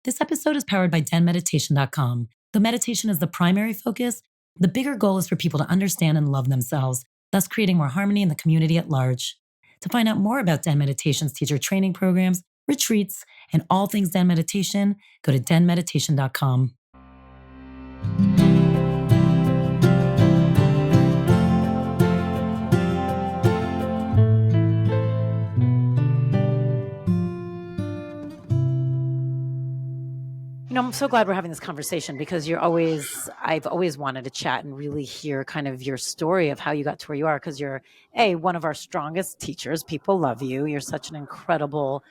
This episode is powered by denmeditation.com. Though meditation is the primary focus, the bigger goal is for people to understand and love themselves, thus creating more harmony in the community at large. To find out more about Den Meditation's teacher training programs, retreats, and all things Den Meditation, go to denmeditation.com. I'm so glad we're having this conversation because I've always wanted to chat and really hear kind of your story of how you got to where you are, because you're one of our strongest teachers. People love you. You're such an incredible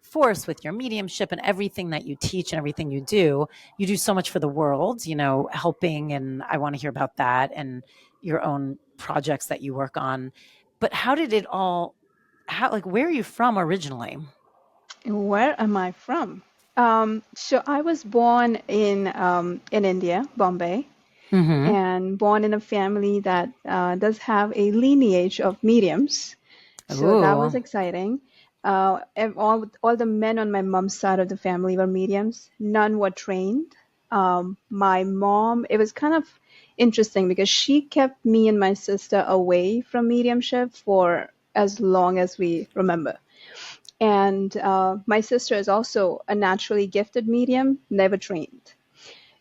force with your mediumship and everything that you teach and everything you do. You do so much for the world, helping, and I want to hear about that and your own projects that you work on. But how did it all, where are you from originally? Where am I from? So I was born in India, Bombay, and born in a family that does have a lineage of mediums. So that was exciting. All the men on my mom's side of the family were mediums. None were trained. My mom, it was kind of interesting because she kept me and my sister away from mediumship for as long as we remember. And my sister is also a naturally gifted medium, never trained.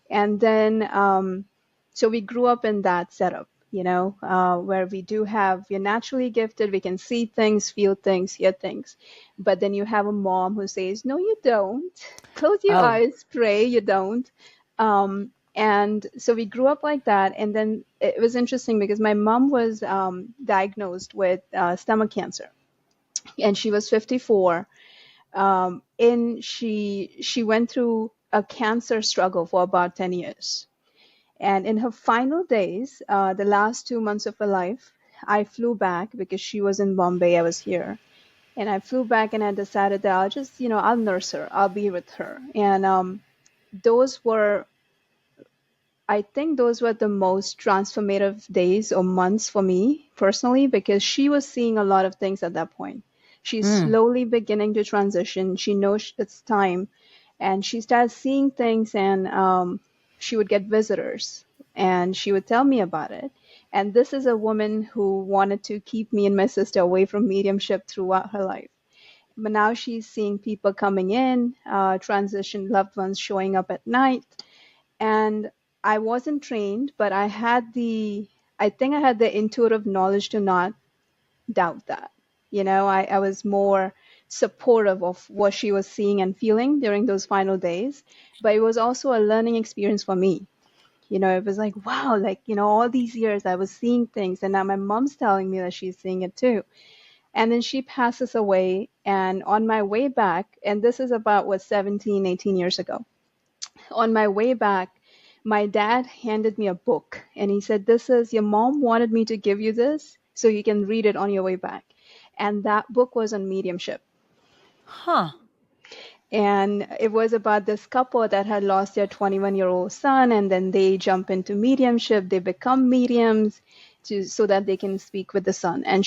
And then, so we grew up in that setup, where we're naturally gifted, we can see things, feel things, hear things. But then you have a mom who says, no, you don't. Close your eyes, pray, you don't. And so we grew up like that. And then it was interesting because my mom was diagnosed with stomach cancer. And she was 54. And she went through a cancer struggle for about 10 years. And in her final days, the last 2 months of her life, I flew back because she was in Bombay, I was here. And I flew back and I decided that I'll just, I'll nurse her, I'll be with her. And I think those were the most transformative days or months for me personally, because she was seeing a lot of things at that point. She's slowly beginning to transition. She knows it's time. And she started seeing things, and she would get visitors and she would tell me about it. And this is a woman who wanted to keep me and my sister away from mediumship throughout her life. But now she's seeing people coming in, transition loved ones showing up at night. And I wasn't trained, but I think I had the intuitive knowledge to not doubt that. I was more supportive of what she was seeing and feeling during those final days, but it was also a learning experience for me. It was like, wow, all these years I was seeing things, and now my mom's telling me that she's seeing it too. And then she passes away, and on my way back, and this is about 17, 18 years ago, on my way back, my dad handed me a book, and he said, your mom wanted me to give you this so you can read it on your way back. And that book was on mediumship. And it was about this couple that had lost their 21-year-old son, and then they jump into mediumship. They become mediums so that they can speak with the son. And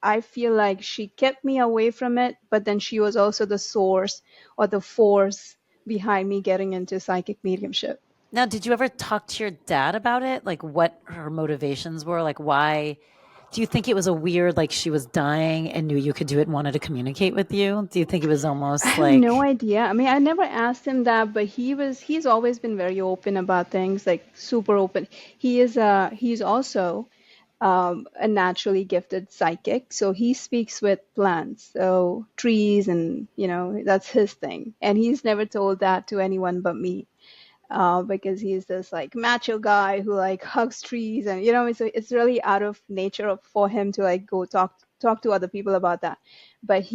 I feel like she kept me away from it, but then she was also the source or the force behind me getting into psychic mediumship. Now, did you ever talk to your dad about it? Like what her motivations were? Like why? Do you think it was a weird, she was dying and knew you could do it and wanted to communicate with you? Do you think it was almost I have no idea. I mean, I never asked him that, but he's always been very open about things, super open. He's also a naturally gifted psychic. So he speaks with plants, so trees, and, that's his thing. And he's never told that to anyone but me. Because he's this macho guy who hugs trees, and it's really out of nature for him to go talk to other people about that. But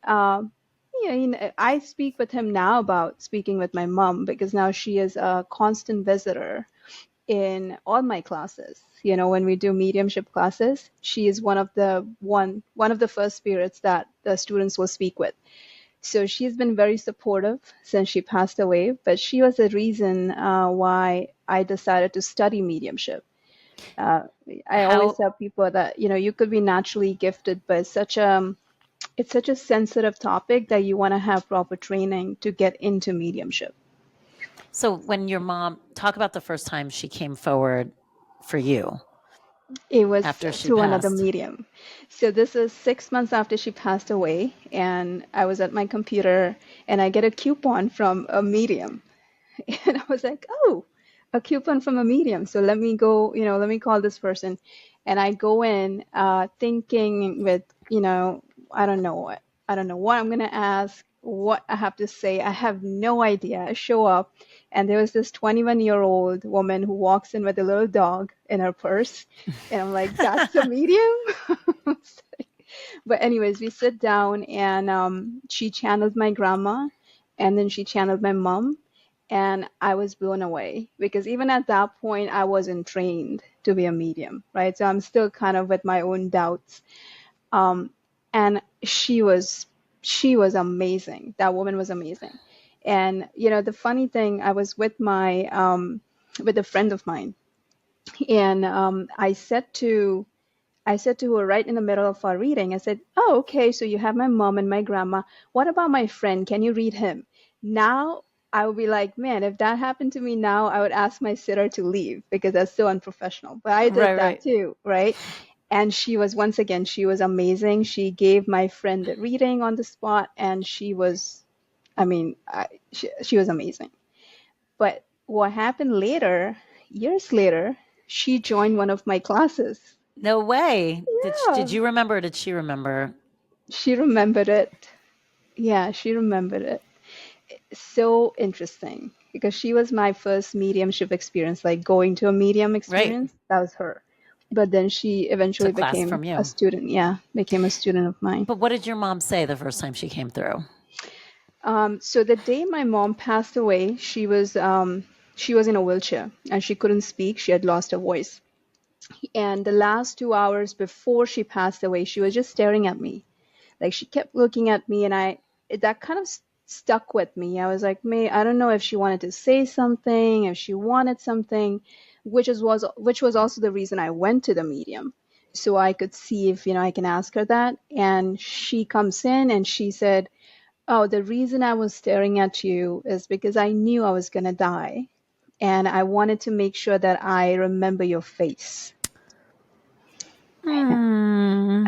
I speak with him now about speaking with my mom, because now she is a constant visitor in all my classes. When we do mediumship classes, she is one of the first spirits that the students will speak with. So she's been very supportive since she passed away, but she was the reason why I decided to study mediumship. I always tell people that, you could be naturally gifted, but it's it's such a sensitive topic that you want to have proper training to get into mediumship. So when your mom, talk about the first time she came forward for you It was after she through another passed. medium. So this is 6 months after she passed away, and I was at my computer and I get a coupon from a medium. And I was like, oh, a coupon from a medium. So let me go, let me call this person. And I go in thinking with, I don't know what. I don't know what I'm going to ask, what I have to say. I have no idea. I show up, and there was this 21-year-old woman who walks in with a little dog in her purse. And I'm like, that's a medium? But anyways, we sit down, and she channeled my grandma, and then she channeled my mom, and I was blown away because even at that point, I wasn't trained to be a medium, right? So I'm still kind of with my own doubts. And she was amazing. That woman was amazing. And the funny thing, I was with my with a friend of mine, and I said to her right in the middle of our reading, I said, oh, okay, so you have my mom and my grandma. What about my friend? Can you read him? Now I would be like, man, if that happened to me now, I would ask my sitter to leave because that's so unprofessional. But I did Right, that right. too, right? And once again, she was amazing. She gave my friend the reading on the spot, and she was, I mean, she was amazing. But what happened later, years later, she joined one of my classes. No way. Did Yeah. you remember? Or did she remember? She remembered it. Yeah, she remembered it. So interesting because she was my first mediumship experience, like going to a medium Right. experience. That was her. But then she eventually Took class became from a you. student. Yeah, became a student of mine. But what did your mom say the first time she came through? So the day my mom passed away, she was in a wheelchair and she couldn't speak. She had lost her voice. And the last 2 hours before she passed away, she was just staring at me. Like she kept looking at me, and that kind of stuck with me. I was like, May, I don't know if she wanted to say something, if she wanted something, which was also the reason I went to the medium, so I could see if I can ask her that. And she comes in and she said, "Oh, the reason I was staring at you is because I knew I was gonna die, and I wanted to make sure that I remember your face." Hmm.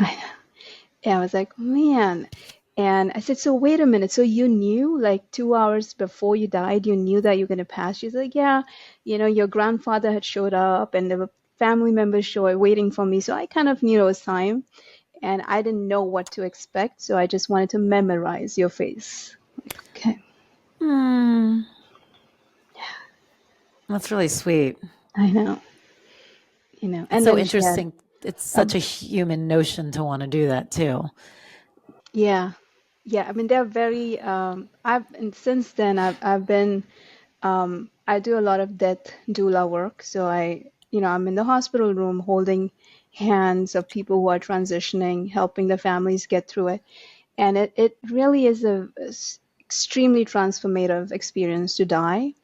And I was like, man. And I said, so wait a minute. So you knew like 2 hours before you died, you knew that you're going to pass? She's like, yeah, your grandfather had showed up and there were family members waiting for me. So I kind of knew it was time and I didn't know what to expect. So I just wanted to memorize your face. Like, okay. Hmm. That's really sweet. I know, It's and so then she had interesting. It's a, such a human notion to want to do that too. yeah, yeah. I mean, they're very, and since then I've been, I do a lot of death doula work. So I'm in the hospital room holding hands of people who are transitioning, helping the families get through it. And it really is extremely transformative experience to die,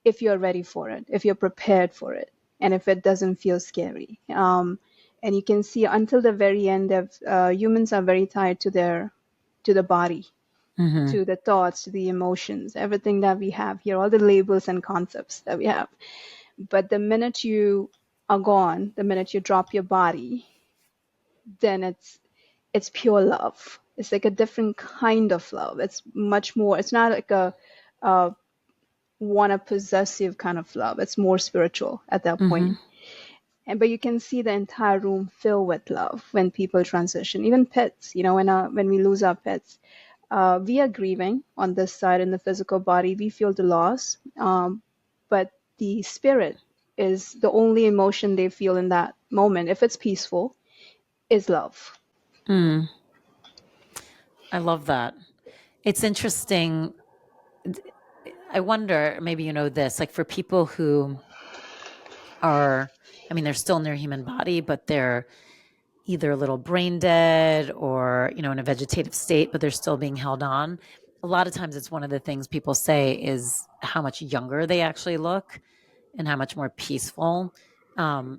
if you're ready for it, if you're prepared for it, and if it doesn't feel scary. And you can see until the very end of humans are very tied to the body, Hmm. to the thoughts, to the emotions, everything that we have here, all the labels and concepts that we have. But the minute you are gone, the minute you drop your body, then it's pure love. It's like a different kind of love. It's much more. It's not like a one a possessive kind of love. It's more spiritual at that Hmm. point. But you can see the entire room fill with love when people transition. Even pets, when we lose our pets, we are grieving on this side in the physical body. We feel the loss, but the spirit is the only emotion they feel in that moment. If it's peaceful, is love. Mm. I love that. It's interesting. I wonder, maybe you know this, like for people who are, I mean, they're still in their human body, but they're either a little brain dead or, in a vegetative state, but they're still being held on. A lot of times it's one of the things people say is how much younger they actually look and how much more peaceful.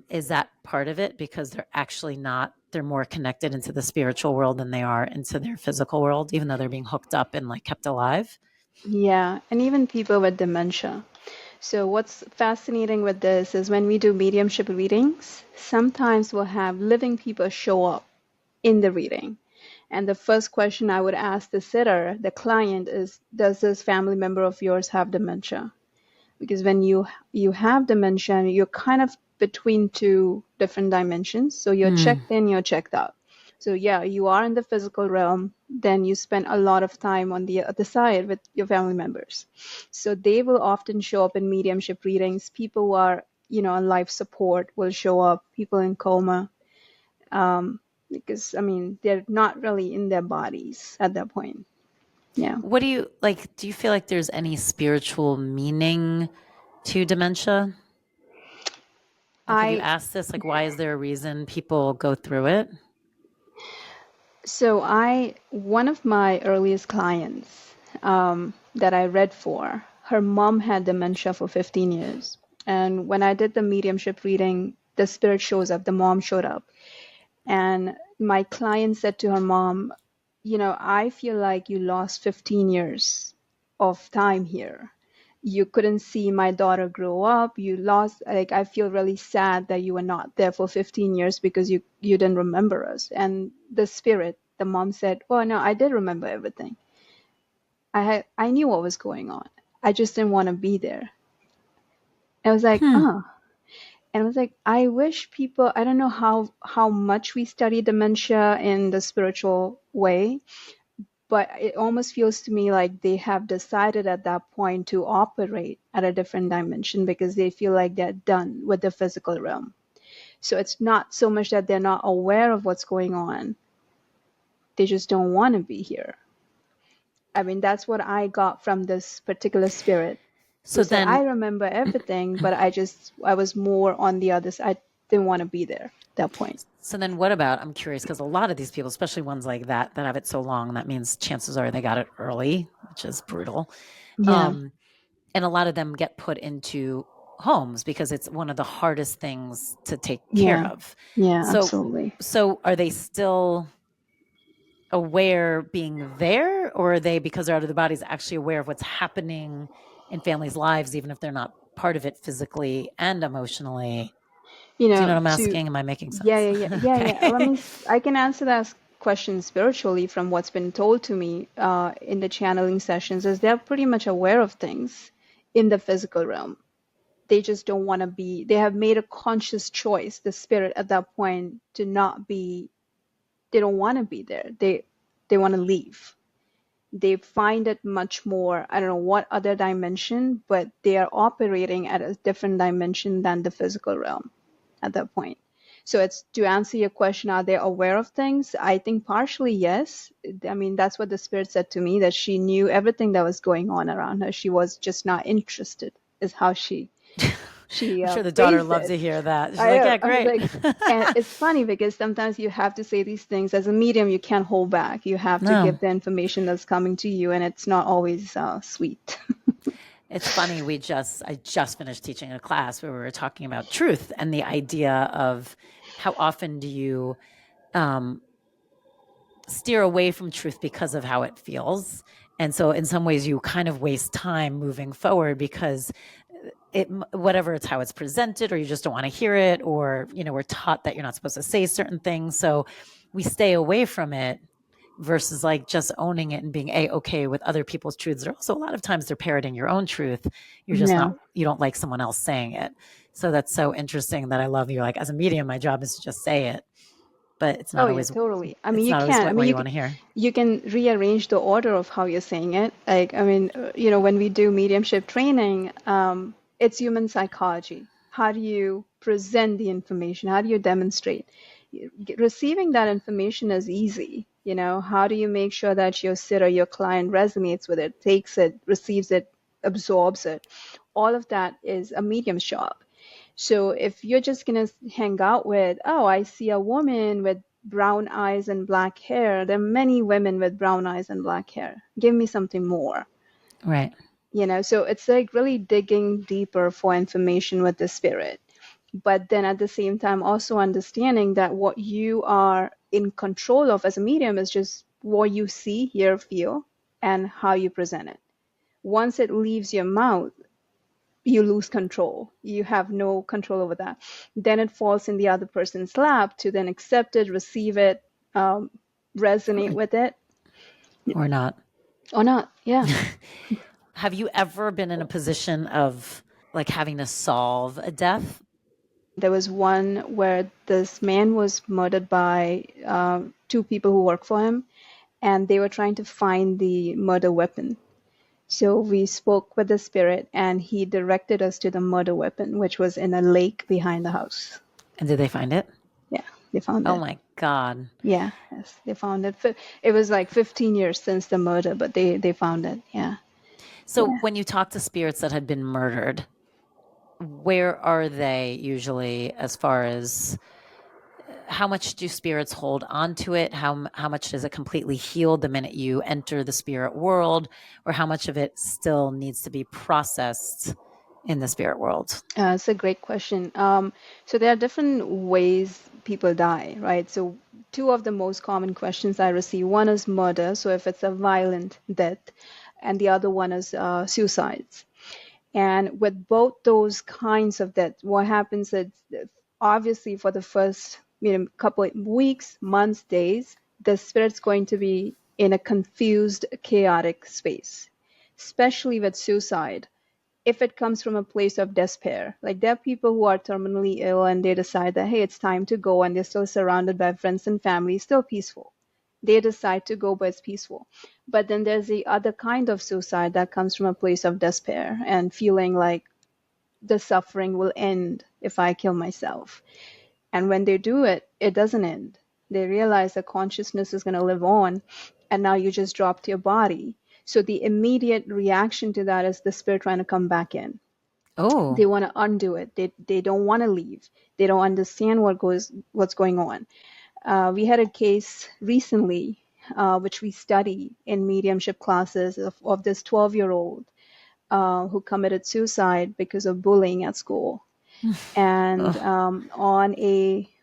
Is that part of it because they're actually not they're more connected into the spiritual world than they are into their physical world, even though they're being hooked up and like kept alive. Yeah, and even people with dementia. So what's fascinating with this is when we do mediumship readings, sometimes we'll have living people show up in the reading. And the first question I would ask the sitter, the client, is, does this family member of yours have dementia? Because when you have dementia, you're kind of between two different dimensions. So you're checked in, you're checked out. So yeah, you are in the physical realm, then you spend a lot of time on the other side with your family members. So they will often show up in mediumship readings. People who are, on life support will show up, people in coma, because, I mean, they're not really in their bodies at that point. Yeah. What do you like? Do you feel like there's any spiritual meaning to dementia? Like, have you I asked this? Like, why is there a reason people go through it? So one of my earliest clients that I read for, her mom had dementia for 15 years. And when I did the mediumship reading, the spirit shows up, the mom showed up. And my client said to her mom, I feel like you lost 15 years of time here. You couldn't see my daughter grow up. You lost, like, I feel really sad that you were not there for 15 years because you didn't remember us. And the mom said, oh no, I did remember everything. I knew what was going on. I just didn't want to be there. I was like, Hmm. oh. And I was like, I wish people, I don't know how much we study dementia in the spiritual way, but it almost feels to me like they have decided at that point to operate at a different dimension because they feel like they're done with the physical realm. So it's not so much that they're not aware of what's going on. They just don't want to be here. I mean, that's what I got from this particular spirit who So said, then, I remember everything, but I was more on the other side. I didn't want to be there at that point. so then, what about? I'm curious because a lot of these people, especially ones like that have it so long, that means chances are they got it early, which is brutal. Yeah. And a lot of them get put into homes because it's one of the hardest things to take care Yeah. of. Yeah, So, absolutely. so are they still aware being there, or are they, because they're out of their bodies, actually aware of what's happening in families' lives, even if they're not part of it physically and emotionally? Do you know what I'm To asking? Am I making Yeah, sense? yeah, yeah, yeah, yeah. Let Okay. me. I can answer that question spiritually from what's been told to me in the channeling sessions. Is they're pretty much aware of things in the physical realm. They just don't want to be. They have made a conscious choice, the spirit at that point, to not be. They don't want to be there. They want to leave. They find it much more. I don't know what other dimension, but they are operating at a different dimension than the physical realm at that point. So it's to answer your question, are they aware of things? I think partially yes. I mean, that's what the spirit said to me, that she knew everything that was going on around her. She was just not interested, is how she I'm sure the daughter phrased loves it. to hear that. She's I like, know. yeah, I was great. like, and it's funny because sometimes you have to say these things as a medium. You can't hold back. You have to No, give the information that's coming to you, and it's not always sweet. it's funny. I just finished teaching a class where we were talking about truth and the idea of how often do you um, steer away from truth because of how it feels. And so in some ways you kind of waste time moving forward because whatever, it's how it's presented, or you just don't want to hear it, or we're taught that you're not supposed to say certain things, so we stay away from it versus like just owning it and being okay with other people's truths. They're also, a lot of times, they're parroting your own truth. You're just Yeah. not, you don't like someone else saying it. So that's so interesting that I love you. Like, as a medium, my job is to just say it, but it's Oh not yeah, always totally. I mean, it's you not always can. I what mean, you want to hear. you can rearrange the order of how you're saying it. Like, I mean, when we do mediumship training, it's human psychology. How do you present the information? How do you demonstrate? Receiving that information is easy. How do you make sure that your sitter, your client resonates with it, takes it, receives it, absorbs it? All of that is a medium's job. So if you're just going to hang out with, oh, I see a woman with brown eyes and black hair. There are many women with brown eyes and black hair. Give me something more. Right. So it's like really digging deeper for information with the spirit. but then at the same time also understanding that what you are in control of as a medium is just what you see, hear, feel, and how you present it. Once it leaves your mouth, you lose control. You have no control over that. Then it falls in the other person's lap to then accept it, receive it, resonate with it. Or not. Or not. Yeah. Have you ever been in a position of like having to solve a death? There was one where this man was murdered by two people who work for him, and they were trying to find the murder weapon. So we spoke with the spirit, and he directed us to the murder weapon, which was in a lake behind the house. And did they find it? Yeah, they found it. Oh my God. Yeah, yes, they found it. It was like 15 years since the murder, but they found it. Yeah. So when you talk to spirits that had been murdered, where are they usually as far as how much do spirits hold on to it? How much does it completely heal the minute you enter the spirit world? Or how much of it still needs to be processed in the spirit world? It's a great question. So there are different ways people die, right? So two of the most common questions I receive, one is murder, so if it's a violent death, and the other one is suicides. And with both those kinds of death, what happens is obviously for the first couple of weeks, months, days, the spirit's going to be in a confused, chaotic space, especially with suicide. If it comes from a place of despair, like there are people who are terminally ill and they decide that, hey, it's time to go, and they're still surrounded by friends and family, still peaceful. They decide to go, but it's peaceful. But then there's the other kind of suicide that comes from a place of despair and feeling like the suffering will end if I kill myself. And when they do it, it doesn't end. They realize that consciousness is going to live on, and now you just dropped your body. So the immediate reaction to that is the spirit trying to come back in. Oh. They want to undo it. They don't want to leave. They don't understand what's going on. We had a case recently, which we study in mediumship classes of this 12-year-old who committed suicide because of bullying at school. And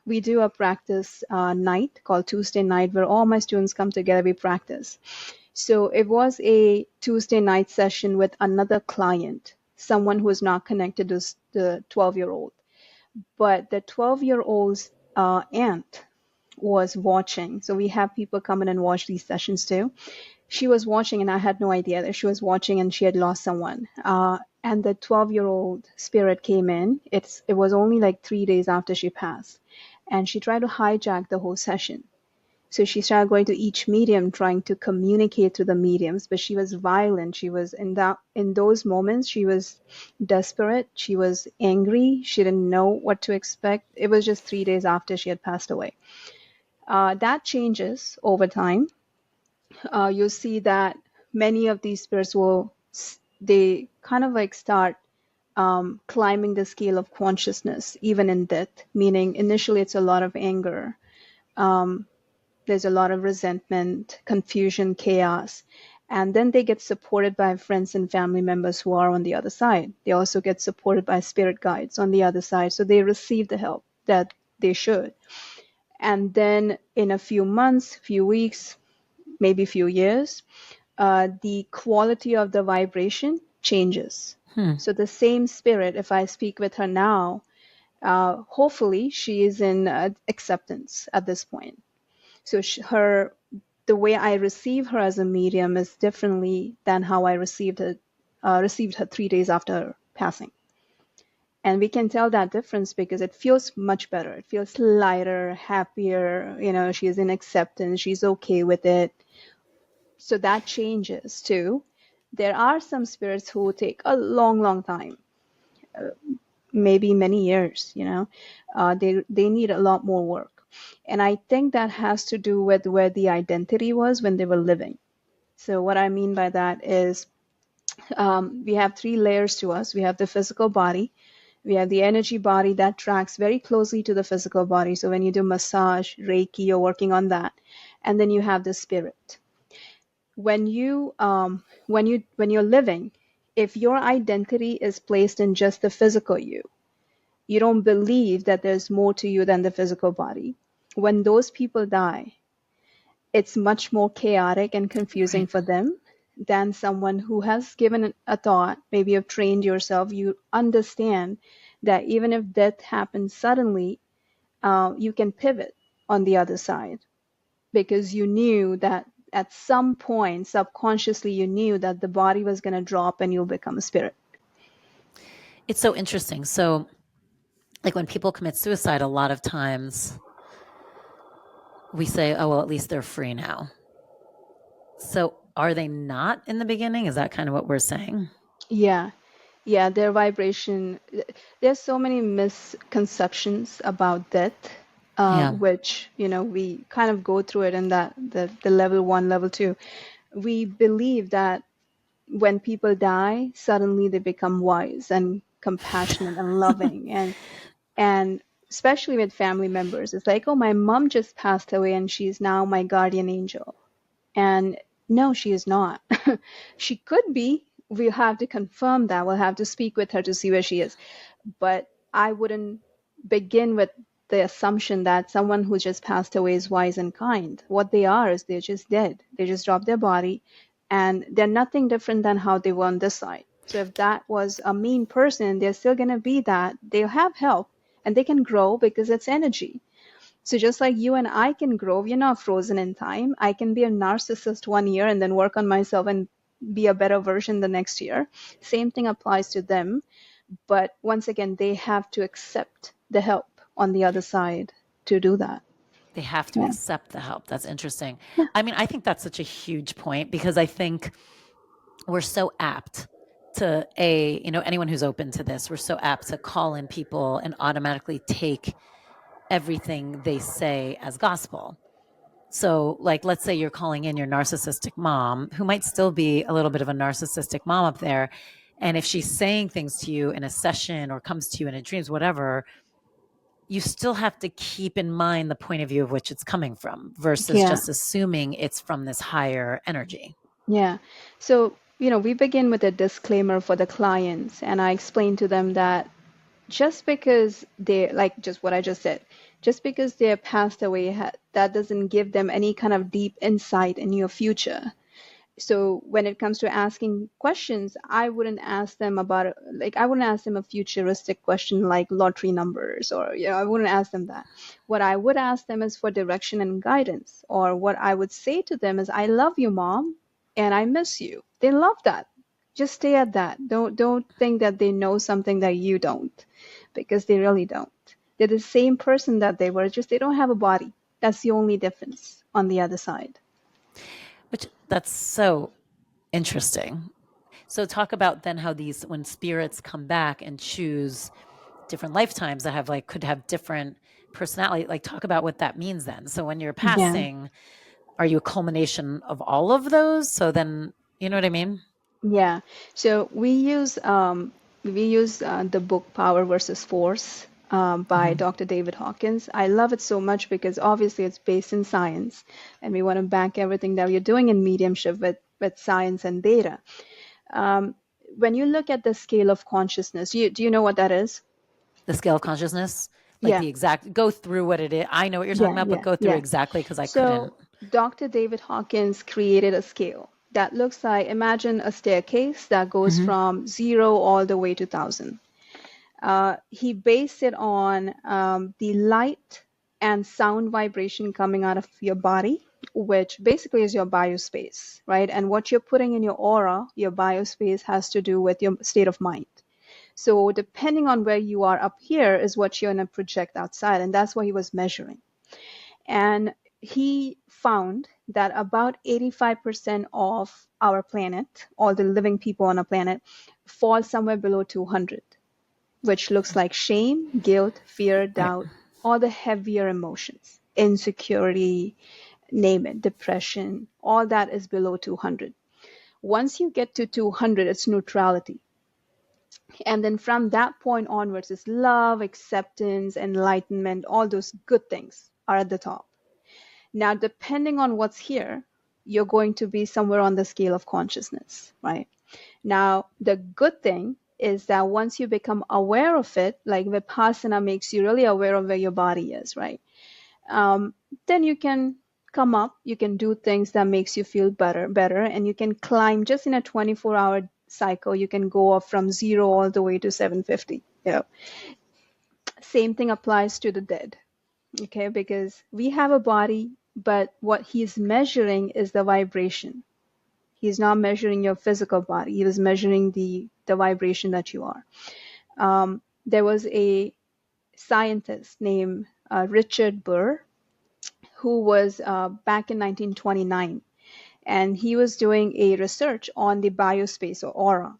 we do a practice night called Tuesday night, where all my students come together, we practice. So it was a Tuesday night session with another client, someone who is not connected to the 12-year-old. But the 12-year-old's aunt was watching. So we have people come in and watch these sessions too. She was watching, and I had no idea that she was watching, and she had lost someone. And the 12-year-old spirit came in. It was only like 3 days after she passed. And she tried to hijack the whole session. So she started going to each medium, trying to communicate to the mediums, but she was violent. She was in those moments, she was desperate. She was angry. She didn't know what to expect. It was just 3 days after she had passed away. That changes over time. You'll see that many of these spirits they kind of like start climbing the scale of consciousness, even in death, meaning initially it's a lot of anger. There's a lot of resentment, confusion, chaos. And then they get supported by friends and family members who are on the other side. They also get supported by spirit guides on the other side. So they receive the help that they should. And then in a few months, few weeks, maybe few years, the quality of the vibration changes. So the same spirit, if I speak with her now, hopefully she is in acceptance at this point. So the way I receive her as a medium is differently than how I received her 3 days after her passing. And we can tell that difference because it feels much better. It feels lighter, happier. She is in acceptance. She's okay with it. So that changes too. There are some spirits who take a long, long time, maybe many years. They need a lot more work. And I think that has to do with where the identity was when they were living. So what I mean by that is we have 3 layers to us. We have the physical body. We have the energy body that tracks very closely to the physical body. So when you do massage, Reiki, you're working on that. And then you have the spirit. When you're living, if your identity is placed in just the physical you You don't believe that there's more to you than the physical body. When those people die, it's much more chaotic and confusing Right. for them than someone who has given a thought. Maybe you've trained yourself. You understand that even if death happens suddenly, you can pivot on the other side, because you knew that at some point, subconsciously, you knew that the body was going to drop and you'll become a spirit. It's so interesting. So, like when people commit suicide, a lot of times we say, oh, well, at least they're free now. So, are they not in the beginning? Is that kind of what we're saying? Yeah. Yeah, their vibration. There's so many misconceptions about death, Yeah. which, we kind of go through it in that the level 1, level 2. We believe that when people die, suddenly they become wise and compassionate and loving, and especially with family members. It's like, oh, my mom just passed away and she's now my guardian angel. And no, she is not. She could be. We'll have to confirm that. We'll have to speak with her to see where she is. But I wouldn't begin with the assumption that someone who just passed away is wise and kind. What they are is they're just dead. They just dropped their body, and they're nothing different than how they were on this side. So if that was a mean person, they're still going to be that. They'll have help and they can grow because it's energy. So just like you and I can grow, you're not frozen in time. I can be a narcissist 1 year and then work on myself and be a better version the next year. Same thing applies to them. But once again, they have to accept the help on the other side to do that. They have to Yeah. accept the help. That's interesting. I mean, I think that's such a huge point, because I think we're so apt to anyone who's open to this, we're so apt to call in people and automatically take everything they say as gospel. So, like, let's say you're calling in your narcissistic mom, who might still be a little bit of a narcissistic mom up there. And if she's saying things to you in a session or comes to you in a dreams, whatever, you still have to keep in mind the point of view of which it's coming from versus Yeah. just assuming it's from this higher energy. Yeah. So, we begin with a disclaimer for the clients, and I explain to them that just because they, like just what I just said, just because they're passed away, that doesn't give them any kind of deep insight in your future. So when it comes to asking questions, I wouldn't ask them about, like, I wouldn't ask them a futuristic question like lottery numbers, or, I wouldn't ask them that. What I would ask them is for direction and guidance, or what I would say to them is, I love you, mom, and I miss you. They love that. Just stay at that. Don't think that they know something that you don't, because they really don't. They're the same person that they were, just they don't have a body. That's the only difference on the other side. Which, that's so interesting. So talk about then how these, when spirits come back and choose different lifetimes that have could have different personality, talk about what that means then. So when you're Yeah. passing, are you a culmination of all of those? So then, you know what I mean? Yeah. So we use the book Power versus Force by Mm-hmm. Dr. David Hawkins. I love it so much because obviously it's based in science, and we want to back everything that we're doing in mediumship with science and data. When you look at the scale of consciousness, do you know what that is? The scale of consciousness, Yeah. the exact, go through what it is. I know what you're talking Yeah, about, but yeah, go through yeah. exactly, because I couldn't. So Dr. David Hawkins created a scale that looks like, imagine a staircase that goes Mm-hmm. from 0 all the way to 1,000. He based it on the light and sound vibration coming out of your body, which basically is your biospace, right? And what you're putting in your aura, your biospace, has to do with your state of mind. So depending on where you are up here is what you're going to project outside. And that's what he was measuring. And he found that about 85% of our planet, all the living people on a planet, fall somewhere below 200, which looks like shame, guilt, fear, Right. doubt, all the heavier emotions, insecurity, name it, depression, all that is below 200. Once you get to 200, it's neutrality. And then from that point onwards is love, acceptance, enlightenment, all those good things are at the top. Now, depending on what's here, you're going to be somewhere on the scale of consciousness, right? Now, the good thing is that once you become aware of it, like Vipassana makes you really aware of where your body is, right? Then you can come up, you can do things that makes you feel better, and you can climb just in a 24-hour cycle. You can go up from 0 all the way to 750. Same thing applies to the dead, okay? Because we have a body, but what he's measuring is the vibration. He's not measuring your physical body. He was measuring the vibration that you are. There was a scientist named Richard Burr, who was back in 1929, and he was doing a research on the biospace or aura.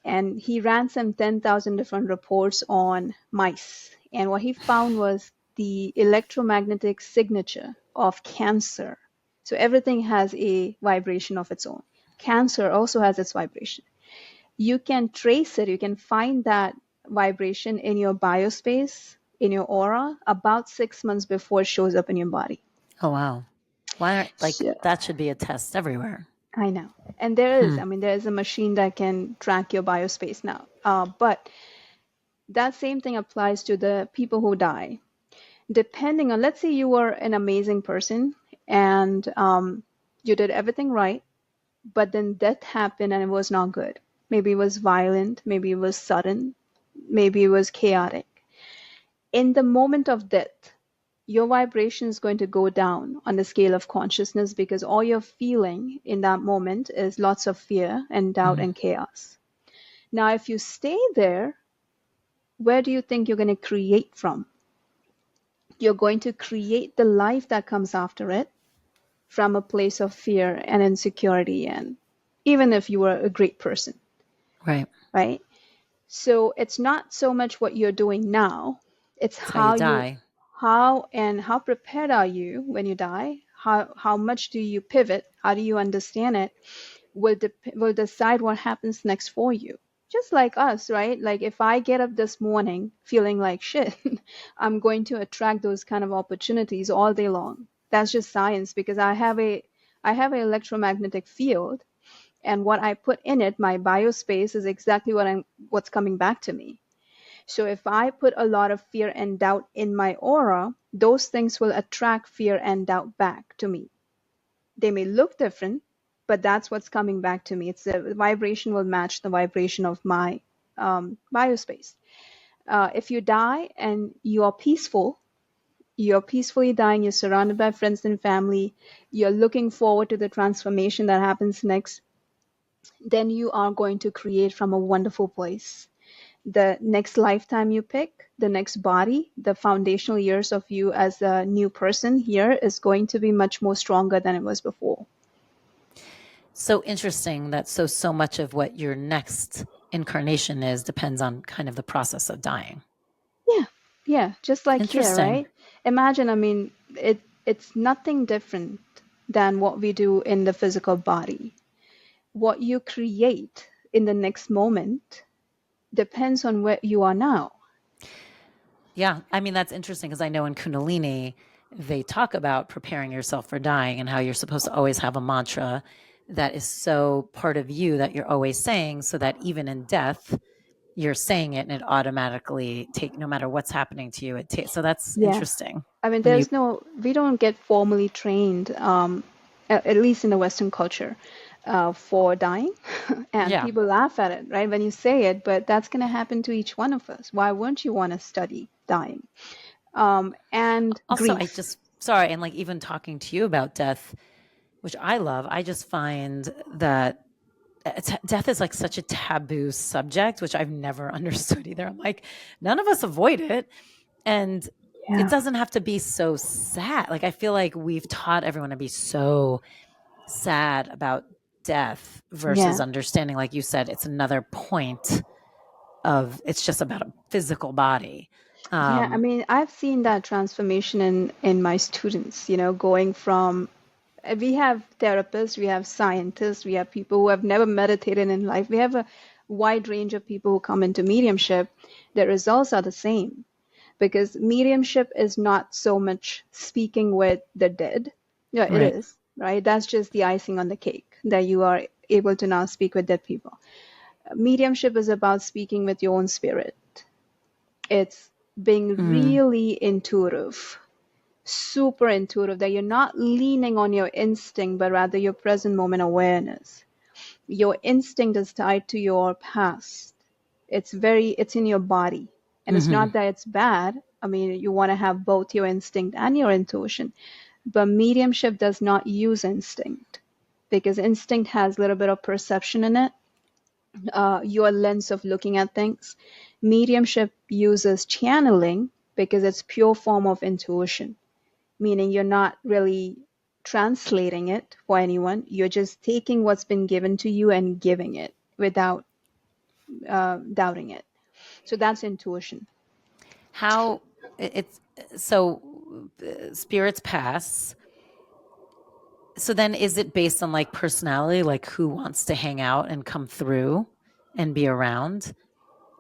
And he ran some 10,000 different reports on mice. And what he found was the electromagnetic signature of cancer. So everything has a vibration of its own. Cancer also has its vibration. You can trace it, you can find that vibration in your biospace, in your aura, about 6 months before it shows up in your body. Oh, wow. Why aren't, like, So, that should be a test everywhere. I know. And there is, there is a machine that can track your biospace now. But that same thing applies to the people who die. Depending on, let's say you were an amazing person and you did everything right, but then death happened and it was not good. Maybe it was violent, maybe it was sudden, maybe it was chaotic. In the moment of death, your vibration is going to go down on the scale of consciousness, because all you're feeling in that moment is lots of fear and doubt and chaos. Now, if you stay there, where do you think you're going to create from? You're going to create the life that comes after it from a place of fear and insecurity, and even if you were a great person. Right? So it's not so much what you're doing now, it's how prepared are you when you die, how much do you pivot, how do you understand it, will decide what happens next for you. Just like us, right? Like if I get up this morning feeling like shit, I'm going to attract those kind of opportunities all day long. That's just science, because I have an electromagnetic field, and what I put in it, my biospace, is exactly what's coming back to me. So if I put a lot of fear and doubt in my aura, those things will attract fear and doubt back to me. They may look different, but that's what's coming back to me. It's the vibration will match the vibration of my biospace. If you die and you are peaceful, you're peacefully dying, you're surrounded by friends and family, you're looking forward to the transformation that happens next, then you are going to create from a wonderful place. The next lifetime you pick, the next body, the foundational years of you as a new person here is going to be much more stronger than it was before. So interesting that so much of what your next incarnation is depends on kind of the process of dying. Yeah, just like here, right? Imagine, it's nothing different than what we do in the physical body. What you create in the next moment depends on where you are now. Yeah, that's interesting, because I know in Kundalini, they talk about preparing yourself for dying and how you're supposed to always have a mantra that is so part of you that you're always saying, so that even in death, you're saying it and it automatically no matter what's happening to you, so that's interesting. We don't get formally trained, at least in the Western culture, for dying. And people laugh at it, right, when you say it, but that's going to happen to each one of us. Why wouldn't you want to study dying? And also, grief. And like even talking to you about death, which I love, I just find that death is like such a taboo subject, which I've never understood either. I'm like, none of us avoid it. And it doesn't have to be so sad. Like, I feel like we've taught everyone to be so sad about death versus understanding, like you said, it's another point of, it's just about a physical body. I've seen that transformation in my students, going from, we have therapists, we have scientists, we have people who have never meditated in life. We have a wide range of people who come into mediumship. The results are the same, because mediumship is not so much speaking with the dead. Yeah, it is, right? That's just the icing on the cake, that you are able to now speak with dead people. Mediumship is about speaking with your own spirit. It's being really intuitive, super intuitive, that you're not leaning on your instinct, but rather your present moment awareness. Your instinct is tied to your past. It's in your body. And it's not that it's bad. I mean, you want to have both your instinct and your intuition. But mediumship does not use instinct, because instinct has a little bit of perception in it, your lens of looking at things. Mediumship uses channeling because it's pure form of intuition, meaning you're not really translating it for anyone. You're just taking what's been given to you and giving it without doubting it. So that's intuition. How it's so spirits pass. So then is it based on like personality, like who wants to hang out and come through and be around?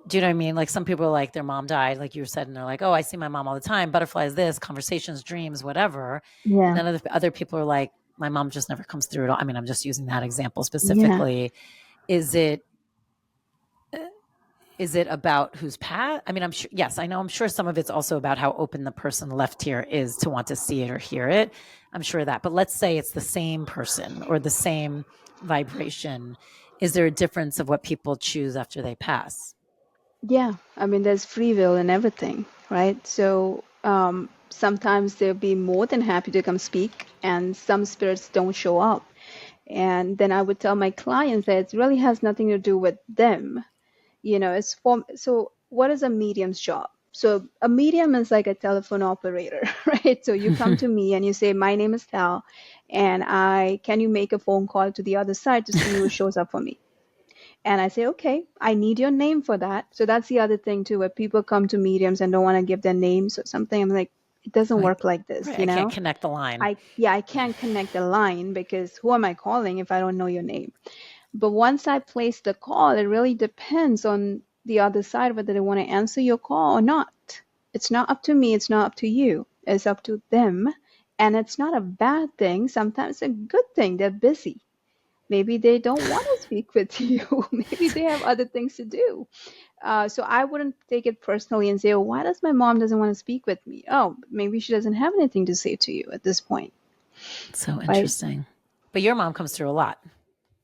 Do you know what I mean? Like some people are like their mom died, like you said, and they're like, oh, I see my mom all the time. Butterflies, this, conversations, dreams, whatever. And Yeah. then other people are like, my mom just never comes through at all. I mean, I'm just using that example Yeah. specifically. Is it about who's passed? I mean, I'm sure, yes, I know, I'm sure some of it's also about how open the person left here is to want to see it or hear it. I'm sure that, but let's say it's the same person or the same vibration. Is there a difference of what people choose after they pass? Yeah. I mean, there's free will in everything, right? So sometimes they'll be more than happy to come speak, and some spirits don't show up. And then I would tell my clients that it really has nothing to do with them. It's so what is a medium's job? So a medium is like a telephone operator, right? So you come to me and you say, my name is Tal, and can you make a phone call to the other side to see who shows up for me? And I say, okay, I need your name for that. So that's the other thing too, where people come to mediums and don't want to give their names or something. I'm like, it doesn't Like, work like this, right, I can't connect the line. I can't connect the line, because who am I calling if I don't know your name? But once I place the call, it really depends on the other side whether they want to answer your call or not. It's not up to me. It's not up to you. It's up to them. And it's not a bad thing. Sometimes a good thing. They're busy. Maybe they don't want to speak with you. Maybe they have other things to do. So I wouldn't take it personally and say, oh, why does my mom doesn't want to speak with me? Oh, maybe she doesn't have anything to say to you at this point. So Right? interesting. But your mom comes through a lot.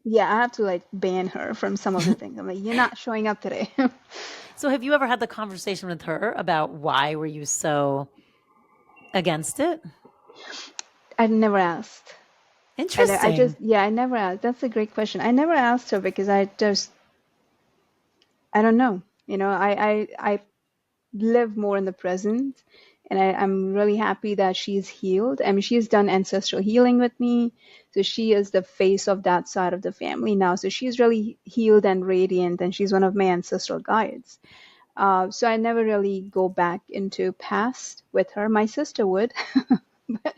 Yeah, I have to like ban her from some of the things. I'm like, you're not showing up today. So have you ever had the conversation with her about why were you so against it? I never asked. Interesting. I never asked. That's a great question. I never asked her because I don't know. I live more in the present, and I'm really happy that she's healed. I mean, she's done ancestral healing with me, so she is the face of that side of the family now. So she's really healed and radiant, and she's one of my ancestral guides. So I never really go back into past with her. My sister would. But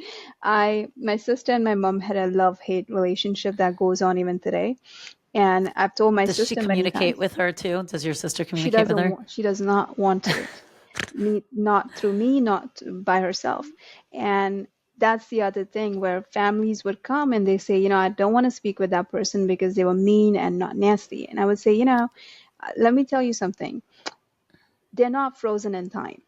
my sister and my mom had a love-hate relationship that goes on even today. And I've told my Does she sister many communicate times, with her too? Does your sister she communicate with doesn't her? want, she does not want to. Not through me, not by herself. And that's the other thing, where families would come and they say, I don't want to speak with that person because they were mean and not nasty. And I would say, let me tell you something. They're not frozen in time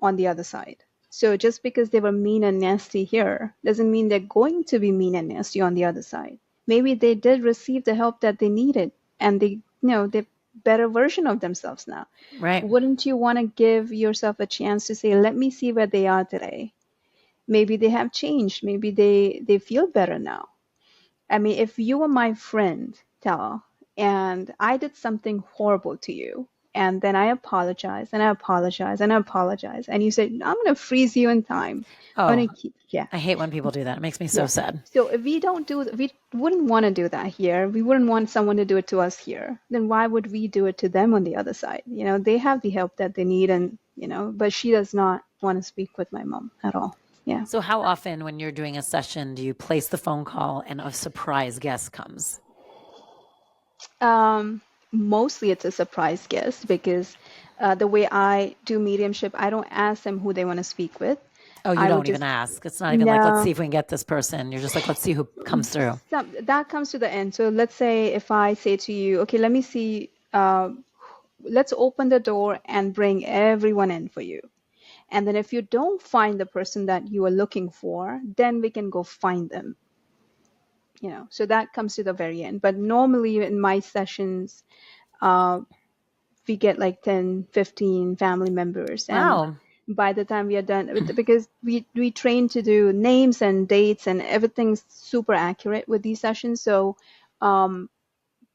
on the other side. So just because they were mean and nasty here doesn't mean they're going to be mean and nasty on the other side. Maybe they did receive the help that they needed, and they're better version of themselves now. Right. Wouldn't you want to give yourself a chance to say, let me see where they are today? Maybe they have changed. Maybe they feel better now. I mean, if you were my friend, Tal, and I did something horrible to you, and then I apologize and I apologize and I apologize, and you say, I'm going to freeze you in time. Oh, Yeah, I hate when people do that. It makes me so yeah. sad. So if we wouldn't want to do that here. We wouldn't want someone to do it to us here. Then why would we do it to them on the other side? They have the help that they need, and but she does not want to speak with my mom at all. Yeah. So how often when you're doing a session do you place the phone call and a surprise guest comes? Mostly it's a surprise guest, because the way I do mediumship, I don't ask them who they want to speak with. Oh, you I would don't even just, ask. It's not even like, let's see no, if we can get this person. You're just like, let's see who comes through. that comes to the end. So let's say if I say to you, okay, let me see, let's open the door and bring everyone in for you. And then if you don't find the person that you are looking for, then we can go find them. So that comes to the very end. But normally in my sessions, uh, we get like 10, 15 family members. And Wow. by the time we are done, because we train to do names and dates and everything's super accurate with these sessions. So um,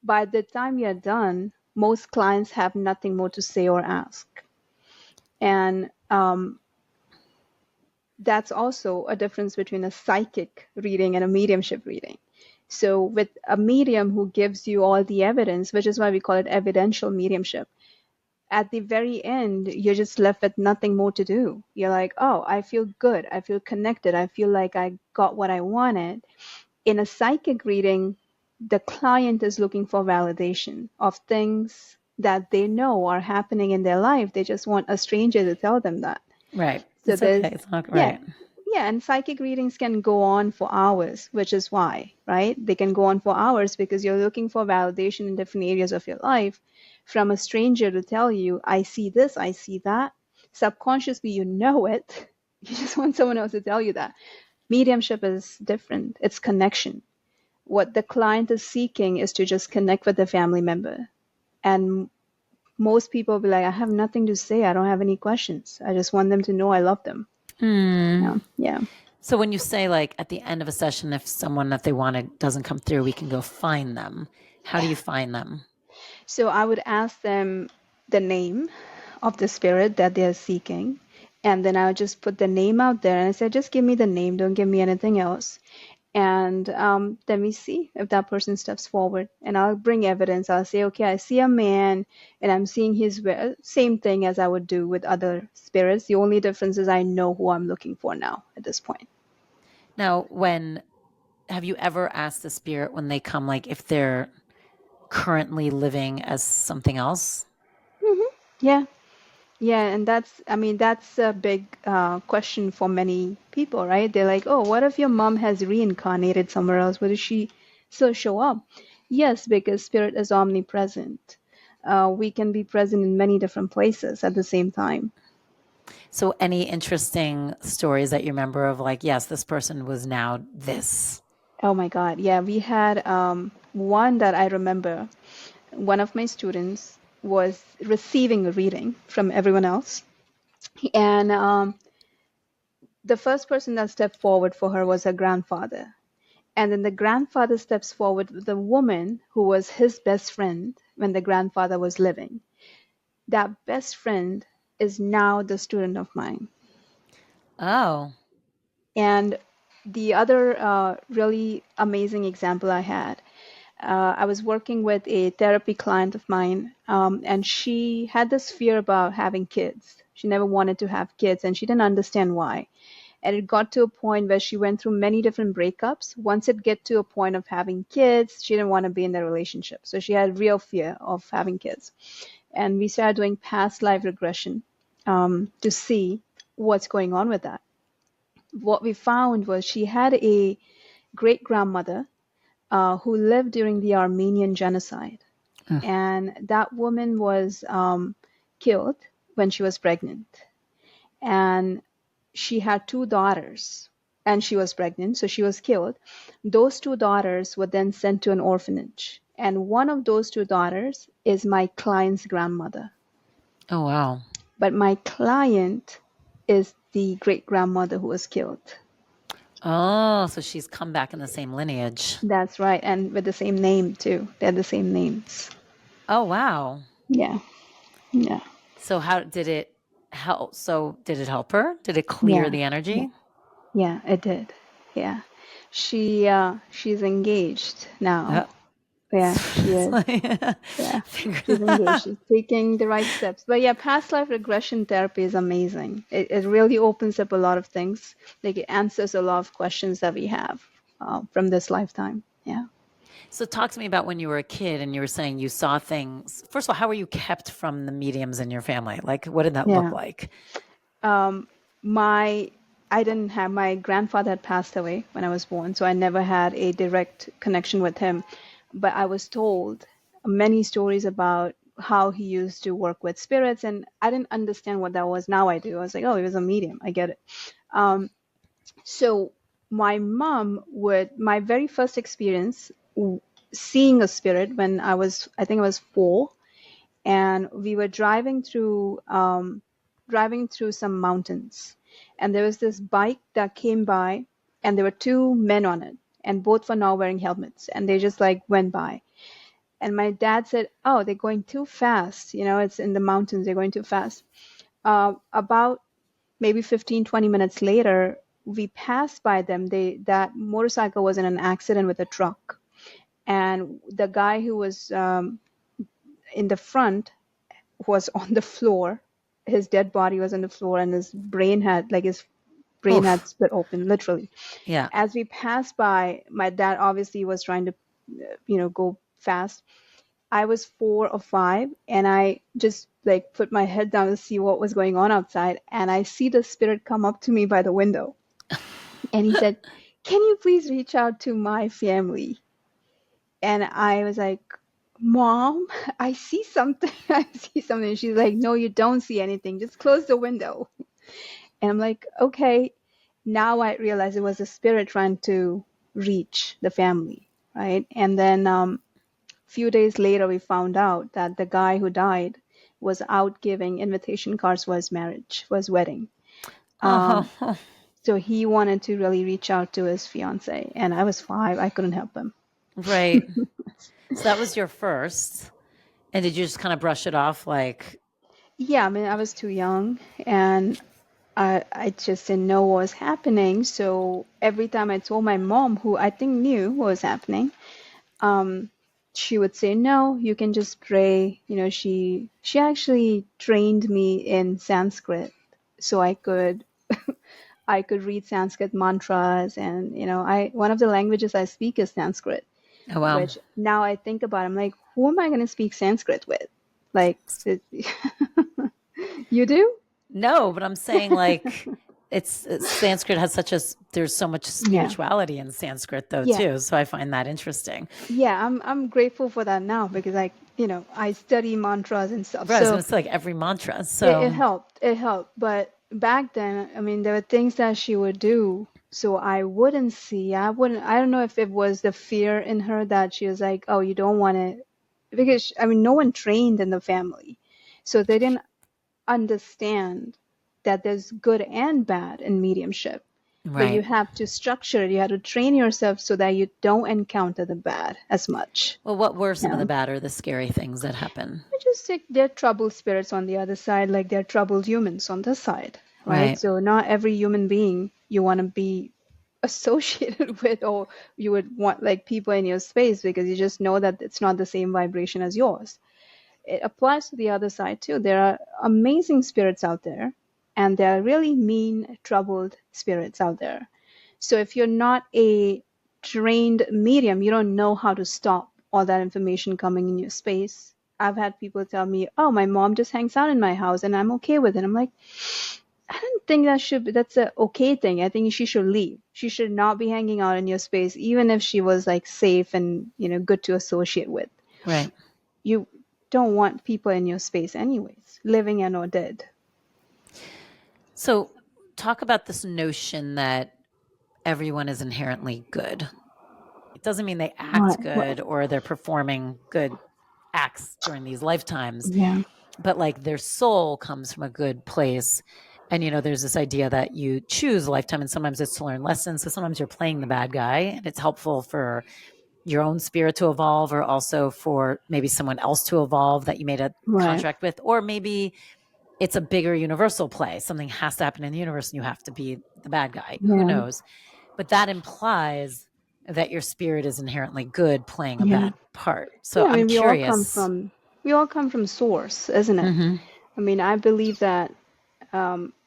by the time we are done, most clients have nothing more to say or ask. And that's also a difference between a psychic reading and a mediumship reading. So with a medium who gives you all the evidence, which is why we call it evidential mediumship, at the very end, you're just left with nothing more to do. You're like, oh, I feel good. I feel connected. I feel like I got what I wanted. In a psychic reading, the client is looking for validation of things that they know are happening in their life. They just want a stranger to tell them that. Right. So It's okay. there's, It's not yeah, right. yeah, and psychic readings can go on for hours, which is why, right? They can go on for hours because you're looking for validation in different areas of your life from a stranger to tell you, I see this, I see that. Subconsciously, you know it. You just want someone else to tell you that. Mediumship is different, it's connection. What the client is seeking is to just connect with the family member. And most people will be like, I have nothing to say. I don't have any questions. I just want them to know I love them. Yeah. Yeah. So when you say like at the end of a session, if someone that they wanted doesn't come through, we can go find them. How do you find them? So I would ask them the name of the spirit that they're seeking. And then I would just put the name out there and I said, just give me the name, don't give me anything else. And then we see if that person steps forward. And I'll bring evidence. I'll say, okay, I see a man and I'm seeing his same thing as I would do with other spirits. The only difference is I know who I'm looking for now at this point. Now, have you ever asked the spirit when they come, like if they're currently living as something else? Yeah. Yeah, and that's a big question for many people, right? They're like, oh, what if your mom has reincarnated somewhere else? Would she still show up? Yes, because spirit is omnipresent. We can be present in many different places at the same time. So any interesting stories that you remember of like, yes, this person was now this? Oh my God. Yeah, we had one that I remember. One of my students was receiving a reading from everyone else. And the first person that stepped forward for her was her grandfather. And then the grandfather steps forward with the woman who was his best friend when the grandfather was living. That best friend is now the student of mine. Oh. And the other really amazing example I had, I was working with a therapy client of mine, and she had this fear about having kids. She never wanted to have kids, and she didn't understand why. And it got to a point where she went through many different breakups. Once it get to a point of having kids, she didn't want to be in the relationship. So she had real fear of having kids. And we started doing past life regression to see what's going on with that. What we found was she had a great grandmother who lived during the Armenian genocide. Mm. And that woman was killed when she was pregnant. And she had two daughters and she was pregnant, so she was killed. Those two daughters were then sent to an orphanage. And one of those two daughters is my client's grandmother. Oh, wow. But my client is the great grandmother who was killed. Oh, so she's come back in the same lineage. That's right. And with the same name, too. They're the same names. Oh, wow. Yeah. Yeah. So how did it help? So did it help her? Did it clear Yeah. the Yeah. energy? Yeah, it did. Yeah. She's engaged now. Yeah, she It's is. like, Yeah, she's engaged. figure- She's taking the right steps. But yeah, past life regression therapy is amazing. It really opens up a lot of things. Like it answers a lot of questions that we have from this lifetime. Yeah. So talk to me about when you were a kid and you were saying you saw things. First of all, how were you kept from the mediums in your family? Like, what did that look Yeah. like? My I didn't have, my grandfather had passed away when I was born, so I never had a direct connection with him. But I was told many stories about how he used to work with spirits, and I didn't understand what that was. Now I do. I was like, oh, he was a medium. I get it. So my very first experience seeing a spirit when I think I was 4, and we were driving through some mountains, and there was this bike that came by, and there were 2 men on it, and both were not wearing helmets, and they just like went by. And my dad said, oh, they're going too fast, it's in the mountains, they're going too fast. About maybe 15-20 minutes later, we passed by them. That motorcycle was in an accident with a truck, and the guy who was in the front was on the floor. His dead body was on the floor, and his brain had Oof. split open, literally. Yeah. As we passed by, my dad obviously was trying to, go fast. I was 4 or 5, and I just like put my head down to see what was going on outside, and I see the spirit come up to me by the window, and he said, "Can you please reach out to my family?" And I was like, Mom, I see something. I see something. She's like, no, you don't see anything. Just close the window. And I'm like, okay. Now I realize it was a spirit trying to reach the family, right? And then few days later, we found out that the guy who died was out giving invitation cards for his marriage, for his wedding. Oh, So he wanted to really reach out to his fiance, and I was 5. I couldn't help him. right. So that was your first. And did you just kind of brush it off like, Yeah, I mean, I was too young, and I just didn't know what was happening. So every time I told my mom, who I think knew what was happening, she would say, "No, you can just pray." She actually trained me in Sanskrit, so I could read Sanskrit mantras, and I one of the languages I speak is Sanskrit. oh, wow. Which now I think about, I'm like, who am I going to speak Sanskrit with? Like, you do? No, but I'm saying like it's Sanskrit has there's so much Yeah. spirituality in Sanskrit though Yeah. too. So I find that interesting. Yeah, I'm grateful for that now because I study mantras and stuff. Right, I was So gonna say like every mantra. it So helped. It helped. But back then, I mean, there were things that she would do. So I wouldn't see. I don't know if it was the fear in her that she was like, oh, you don't want to, because I mean, no one trained in the family. So they didn't understand that there's good and bad in mediumship. But you right. have to structure it. You have to train yourself so that you don't encounter the bad as much. Well, what were some of Yeah. the bad or the scary things that happen? I just think they're troubled spirits on the other side, like they're troubled humans on this side, right? Right. So not every human being you want to be associated with, or you would want like people in your space because you just know that it's not the same vibration as yours. It applies to the other side too. There are amazing spirits out there, and there are really mean, troubled spirits out there. So if you're not a trained medium, you don't know how to stop all that information coming in your space. I've had people tell me, "Oh, my mom just hangs out in my house and I'm okay with it." I'm like, I don't think that's a okay thing. I think she should leave. She should not be hanging out in your space, even if she was like safe and, good to associate with. Right. You don't want people in your space anyways, living and or dead. So talk about this notion that everyone is inherently good. It doesn't mean they act What? good or they're performing good acts during these lifetimes, Yeah. but like their soul comes from a good place. And there's this idea that you choose a lifetime, and sometimes it's to learn lessons. So sometimes you're playing the bad guy, and it's helpful for your own spirit to evolve, or also for maybe someone else to evolve that you made a Right. contract with, or maybe it's a bigger universal play. Something has to happen in the universe, and you have to be the bad guy. Who Yeah. knows? But that implies that your spirit is inherently good playing a Yeah. bad part. So Yeah. I I'm mean, curious. we all come from source, isn't it? Mm-hmm. I mean, I believe that,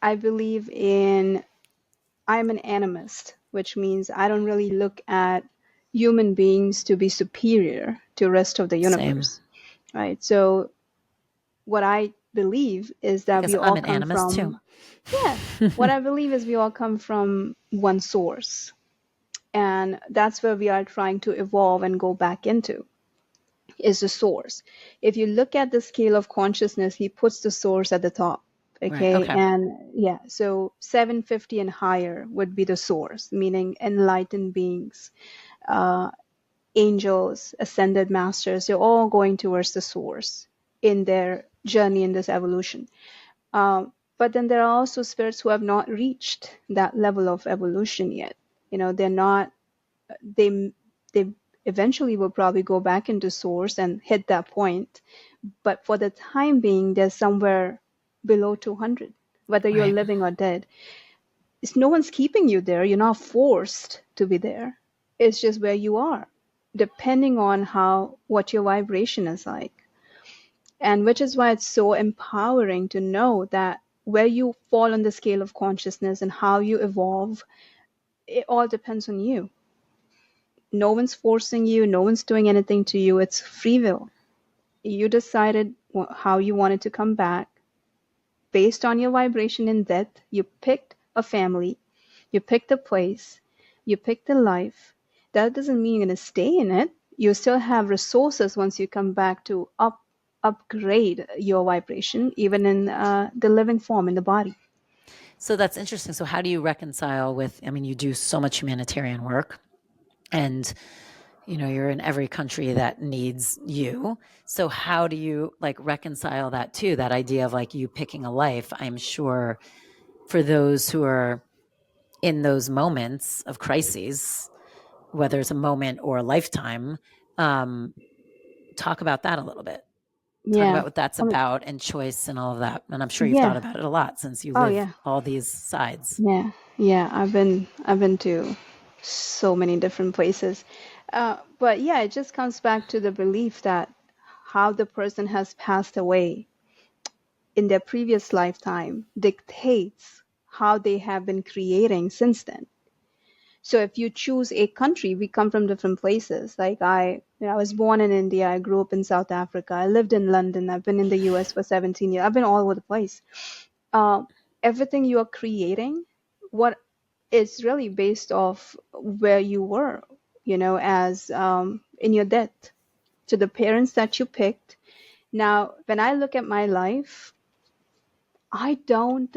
I believe in, I'm an animist, which means I don't really look at human beings to be superior to the rest of the Same. universe, right? So what I believe is that Because we I'm all an come animist too. from, yeah, what I believe is we all come from one source. And that's where we are trying to evolve and go back into, is the source. If you look at the scale of consciousness, he puts the source at the top. Right. Okay. Okay. And yeah, so 750 and higher would be the source, meaning enlightened beings, angels, ascended masters. They're all going towards the source in their journey in this evolution. But then there are also spirits who have not reached that level of evolution yet. They're not, they eventually will probably go back into source and hit that point. But for the time being, they're somewhere below 200, whether you're Right. living or dead. No one's keeping you there. You're not forced to be there. It's just where you are, depending on what your vibration is like. And which is why it's so empowering to know that where you fall on the scale of consciousness and how you evolve, it all depends on you. No one's forcing you, no one's doing anything to you. It's free will. You decided how you wanted to come back based on your vibration in death. You picked a family, you picked a place, you picked a life. That doesn't mean you're going to stay in it. You still have resources once you come back to upgrade your vibration, even in the living form in the body. So that's interesting. So how do you reconcile with, I mean, you do so much humanitarian work, and you're in every country that needs you. So how do you like reconcile that too? That idea of like you picking a life, I'm sure for those who are in those moments of crises, whether it's a moment or a lifetime, talk about that a little bit. Talk Yeah. about what that's I mean, about and choice and all of that. And I'm sure you've thought yeah. about it a lot since you Oh, live yeah. all these sides. Yeah. Yeah. I've been to so many different places. But yeah, it just comes back to the belief that how the person has passed away in their previous lifetime dictates how they have been creating since then. So if you choose a country, we come from different places. Like I was born in India. I grew up in South Africa. I lived in London. I've been in the US for 17 years. I've been all over the place. Uh, Everything you are creating, what is really based off where you were, as in your death. So the parents that you picked. Now, when I look at my life, I don't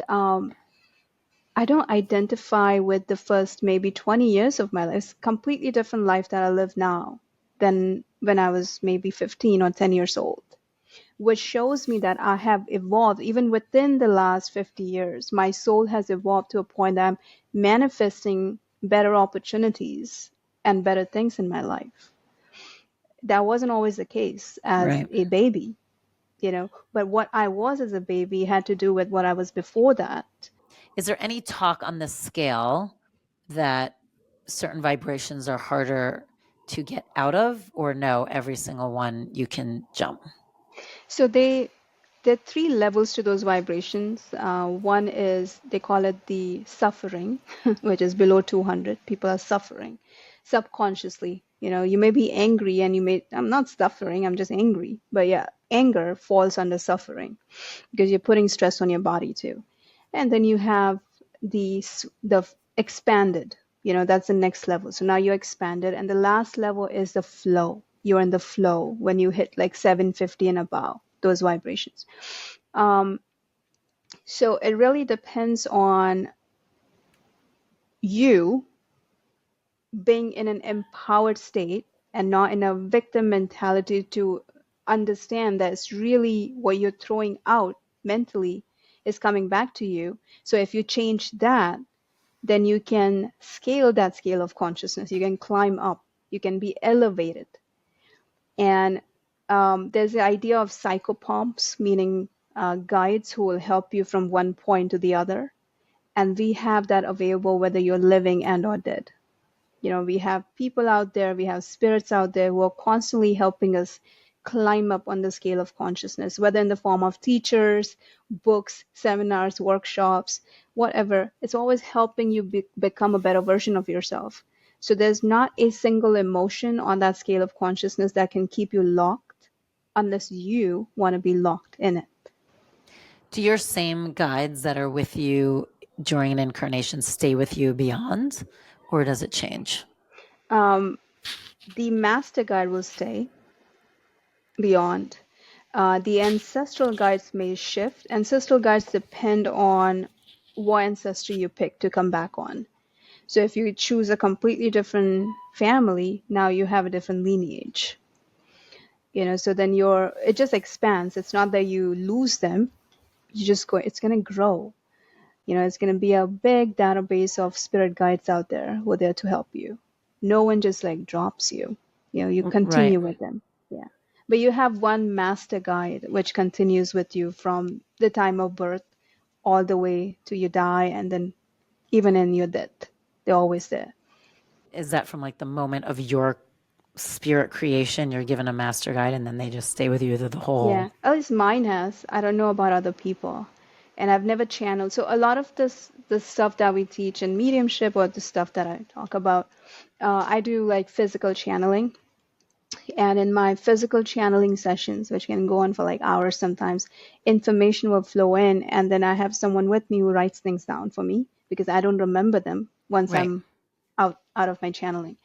identify with the first maybe 20 years of my life. It's a completely different life that I live now than when I was maybe 15 or 10 years old, which shows me that I have evolved even within the last 50 years. My soul has evolved to a point that I'm manifesting better opportunities and better things in my life. That wasn't always the case as Right. a baby, but what I was as a baby had to do with what I was before that. Is there any talk on the scale that certain vibrations are harder to get out of, or no, every single one you can jump? So there are three levels to those vibrations. One is they call it the suffering, which is below 200. People are suffering subconsciously. You may be angry and I'm not suffering, I'm just angry. But yeah, anger falls under suffering because you're putting stress on your body too. And then you have the expanded, that's the next level. So now you're expanded. And the last level is the flow. You're in the flow when you hit like 750 and above, those vibrations. So it really depends on you being in an empowered state and not in a victim mentality to understand that it's really what you're throwing out mentally is coming back to you. So if you change that, then you can scale that scale of consciousness. You can climb up. You can be elevated. And there's the idea of psychopomps, meaning guides who will help you from one point to the other. And we have that available whether you're living and or dead. We have people out there, we have spirits out there who are constantly helping us climb up on the scale of consciousness, whether in the form of teachers, books, seminars, workshops, whatever. It's always helping you become a better version of yourself. So there's not a single emotion on that scale of consciousness that can keep you locked unless you want to be locked in it. Do your same guides that are with you during an incarnation stay with you beyond, or does it change? The master guide will stay beyond. The ancestral guides may shift. Ancestral guides depend on what ancestry you pick to come back on. So if you choose a completely different family, now you have a different lineage. So then it just expands. It's not that you lose them, it's going to grow. It's going to be a big database of spirit guides out there who are there to help you. No one just like drops you. You Right. continue with them. Yeah. But you have one master guide which continues with you from the time of birth all the way to you die, and then even in your death. They're always there. Is that from like the moment of your spirit creation, you're given a master guide and then they just stay with you through the whole? Yeah. At least mine has. I don't know about other people. And I've never channeled. So a lot of the stuff that we teach in mediumship, or the stuff that I talk about, I do like physical channeling. And in my physical channeling sessions, which can go on for like hours sometimes, information will flow in. And then I have someone with me who writes things down for me because I don't remember them once Right. I'm out of my channeling.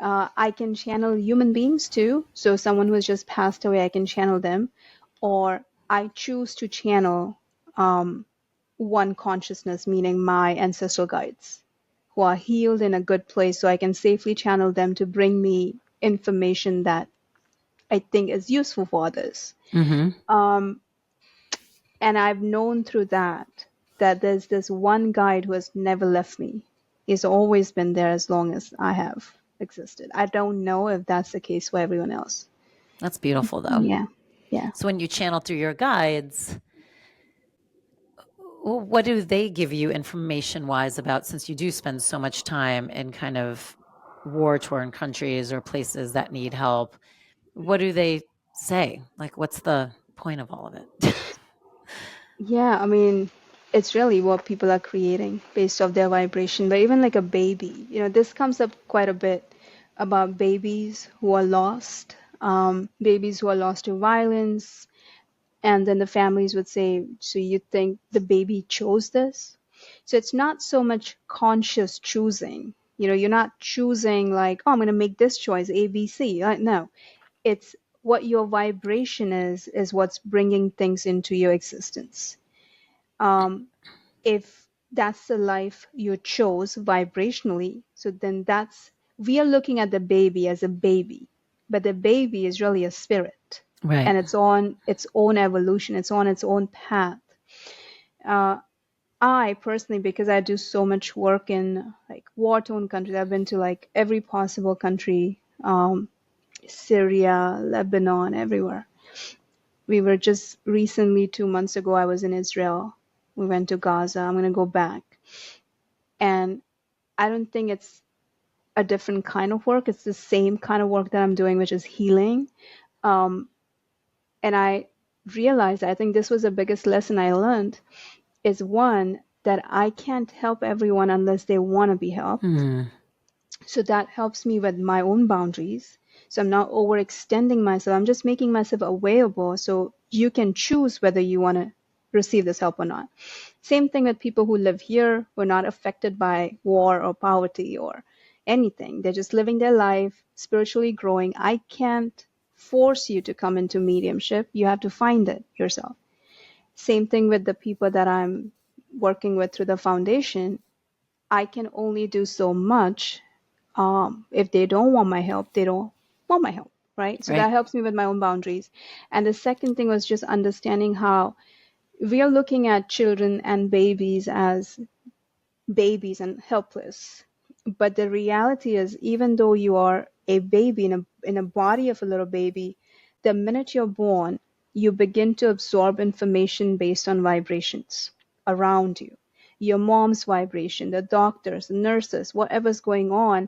I can channel human beings too. So someone who has just passed away, I can channel them. Or I choose to channel one consciousness, meaning my ancestral guides who are healed in a good place, so I can safely channel them to bring me information that I think is useful for others. Mm-hmm. And I've known through that there's this one guide who has never left me. He's always been there as long as I have existed. I don't know if that's the case for everyone else. That's beautiful, though. Yeah. Yeah. So when you channel through your guides, what do they give you information wise about, since you do spend so much time in kind of war torn countries or places that need help? What do they say? Like, what's the point of all of it? Yeah, I mean, it's really what people are creating based off their vibration. But even like a baby, this comes up quite a bit about babies who are lost, babies who are lost to violence. And then the families would say, so you think the baby chose this? So it's not so much conscious choosing. You're not choosing like, oh, I'm going to make this choice, A, B, C. No, it's what your vibration is what's bringing things into your existence. If that's the life you chose vibrationally, so then we are looking at the baby as a baby, but the baby is really a spirit, Right. and it's on its own evolution, it's on its own path. I personally, because I do so much work in like war-torn countries, I've been to like every possible country, Syria, Lebanon, everywhere. We were just recently, 2 months ago, I was in Israel. We went to Gaza. I'm going to go back. And I don't think it's a different kind of work. It's the same kind of work that I'm doing, which is healing. And I realized, I think this was the biggest lesson I learned, is one, that I can't help everyone unless they want to be helped. So that helps me with my own boundaries. So I'm not overextending myself. I'm just making myself available so you can choose whether you want to receive this help or not. Same thing with people who live here, who are not affected by war or poverty or anything. They're just living their life, spiritually growing. I can't force you to come into mediumship. You have to find it yourself. Same thing with the people that I'm working with through the foundation. I can only do so much. If they don't want my help, they don't want my help, right? So Right. that helps me with my own boundaries. And the second thing was just understanding how we are looking at children and babies as babies and helpless. But the reality is, even though you are a baby in a body of a little baby, the minute you're born, you begin to absorb information based on vibrations around you. Your mom's vibration, the doctors, the nurses, whatever's going on,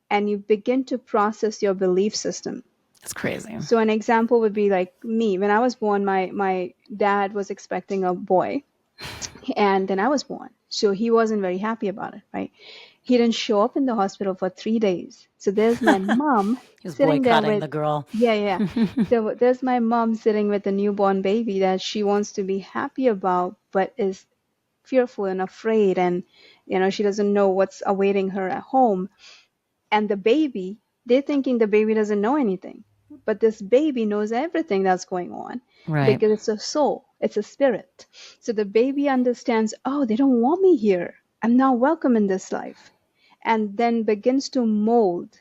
and you begin to process your belief system. It's crazy. So an example would be like me. When I was born, my dad was expecting a boy, and then I was born. So he wasn't very happy about it, right? He didn't show up in the hospital for 3 days. So there's my mom He was sitting there boycotting with, the girl. yeah, yeah. So there's my mom sitting with a newborn baby that she wants to be happy about, but is fearful and afraid. And, she doesn't know what's awaiting her at home. And the baby, they're thinking the baby doesn't know anything. But this baby knows everything that's going on Right. because it's a soul, it's a spirit. So the baby understands, oh, they don't want me here. I'm not welcome in this life. And then begins to mold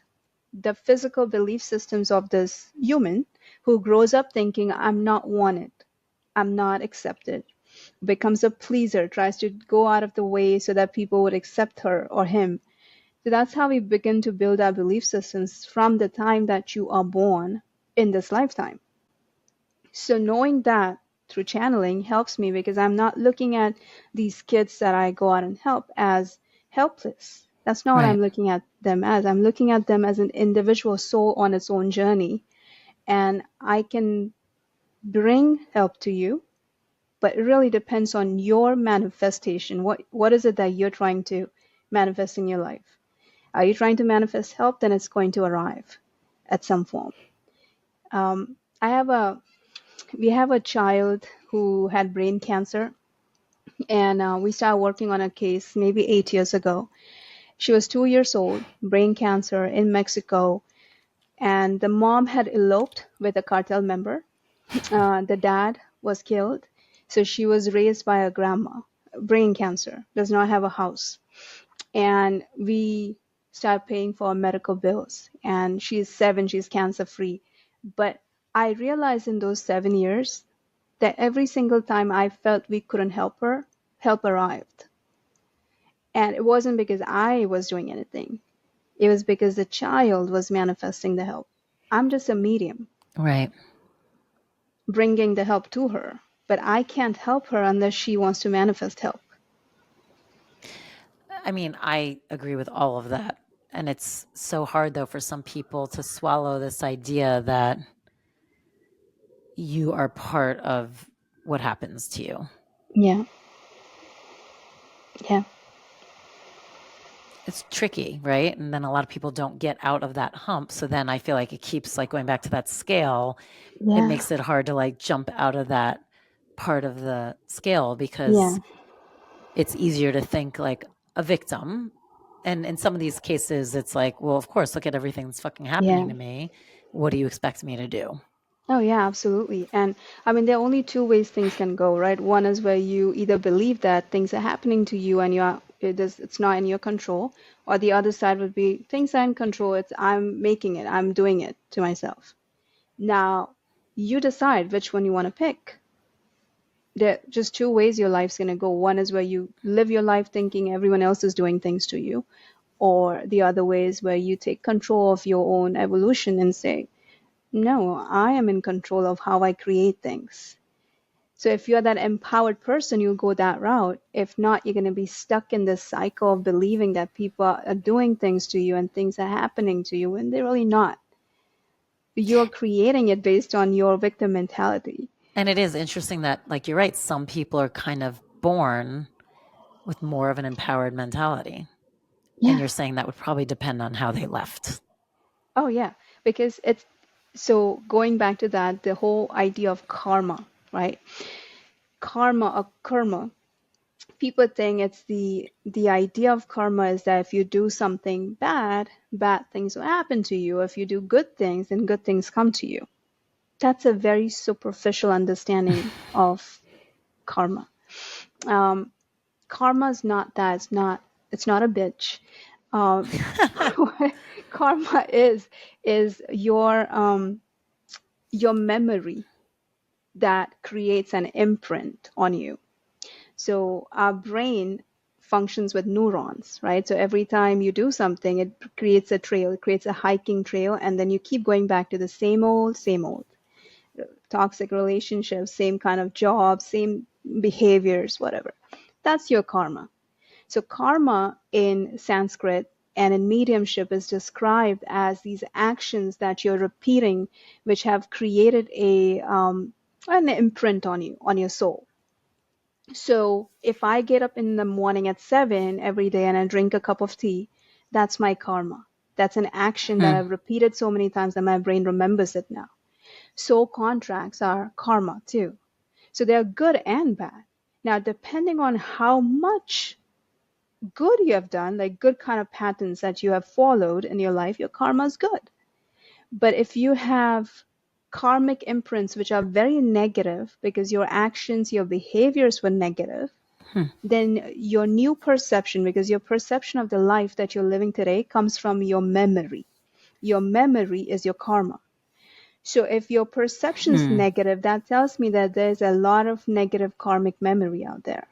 the physical belief systems of this human who grows up thinking, I'm not wanted, I'm not accepted, becomes a pleaser, tries to go out of the way so that people would accept her or him. So that's how we begin to build our belief systems from the time that you are born in this lifetime. So knowing that through channeling helps me because I'm not looking at these kids that I go out and help as helpless. That's not what Right. I'm looking at them as. I'm looking at them as an individual soul on its own journey. And I can bring help to you, but it really depends on your manifestation. What is it that you're trying to manifest in your life? Are you trying to manifest help? Then it's going to arrive at some form. Um, I have a we have a child who had brain cancer, and we started working on a case maybe 8 years ago. She was 2 years old, brain cancer in Mexico, and the mom had eloped with a cartel member. The dad was killed, so she was raised by a grandma. Brain cancer, does not have a house, and we start paying for medical bills. And she's 7, she's cancer free. But I realized in those 7 years that every single time I felt we couldn't help her, help arrived. And it wasn't because I was doing anything. It was because the child was manifesting the help. I'm just a medium Right. bringing the help to her, but I can't help her unless she wants to manifest help. I mean, I agree with all of that. And it's so hard, though, for some people to swallow this idea that you are part of what happens to you. Yeah. Yeah. It's tricky, right? And then a lot of people don't get out of that hump. So then I feel like it keeps like going back to that scale. It Yeah. makes it hard to like jump out of that part of the scale Yeah. because it's easier to think like a victim. And in some of these cases, it's like, well, of course, look at everything that's fucking happening Yeah. to me. What do you expect me to do? Oh, yeah, absolutely. And I mean, there are only two ways things can go, right? One is where you either believe that things are happening to you and it's not in your control, or the other side would be things are in control. It's I'm making it, I'm doing it to myself. Now, you decide which one you want to pick. There are just two ways your life's going to go. One is where you live your life thinking everyone else is doing things to you, or the other way is where you take control of your own evolution and say, no, I am in control of how I create things. So if you're that empowered person, you'll go that route. If not, you're going to be stuck in this cycle of believing that people are doing things to you and things are happening to you when they're really not. You're creating it based on your victim mentality. And it is interesting that, like, you're right, some people are kind of born with more of an empowered mentality. Yeah. And you're saying that would probably depend on how they left. Oh, yeah. Because it's so going back to that, the whole idea of karma, right? Karma or karma, people think it's the idea of karma is that if you do something bad, bad things will happen to you. If you do good things, then good things come to you. That's a very superficial understanding of karma. Karma is not that. It's not a bitch. What karma is your memory that creates an imprint on you. So our brain functions with neurons, right? So every time you do something, it creates a trail, it creates a hiking trail, and then you keep going back to the same old, toxic relationships, same kind of job, same behaviors, whatever. That's your karma. So karma in Sanskrit and in mediumship is described as these actions that you're repeating, which have created an imprint on you, on your soul. So if I get up in the morning at 7 every day and I drink a cup of tea, that's my karma. That's an action that I've repeated so many times that my brain remembers it now. So contracts are karma too. So they're good and bad. Now, depending on how much good you have done, like good kind of patterns that you have followed in your life, your karma is good. But if you have karmic imprints which are very negative because your actions, your behaviors were negative, then your new perception, because your perception of the life that you're living today comes from your memory. Your memory is your karma. So if your perception is negative, that tells me that there's a lot of negative karmic memory out there.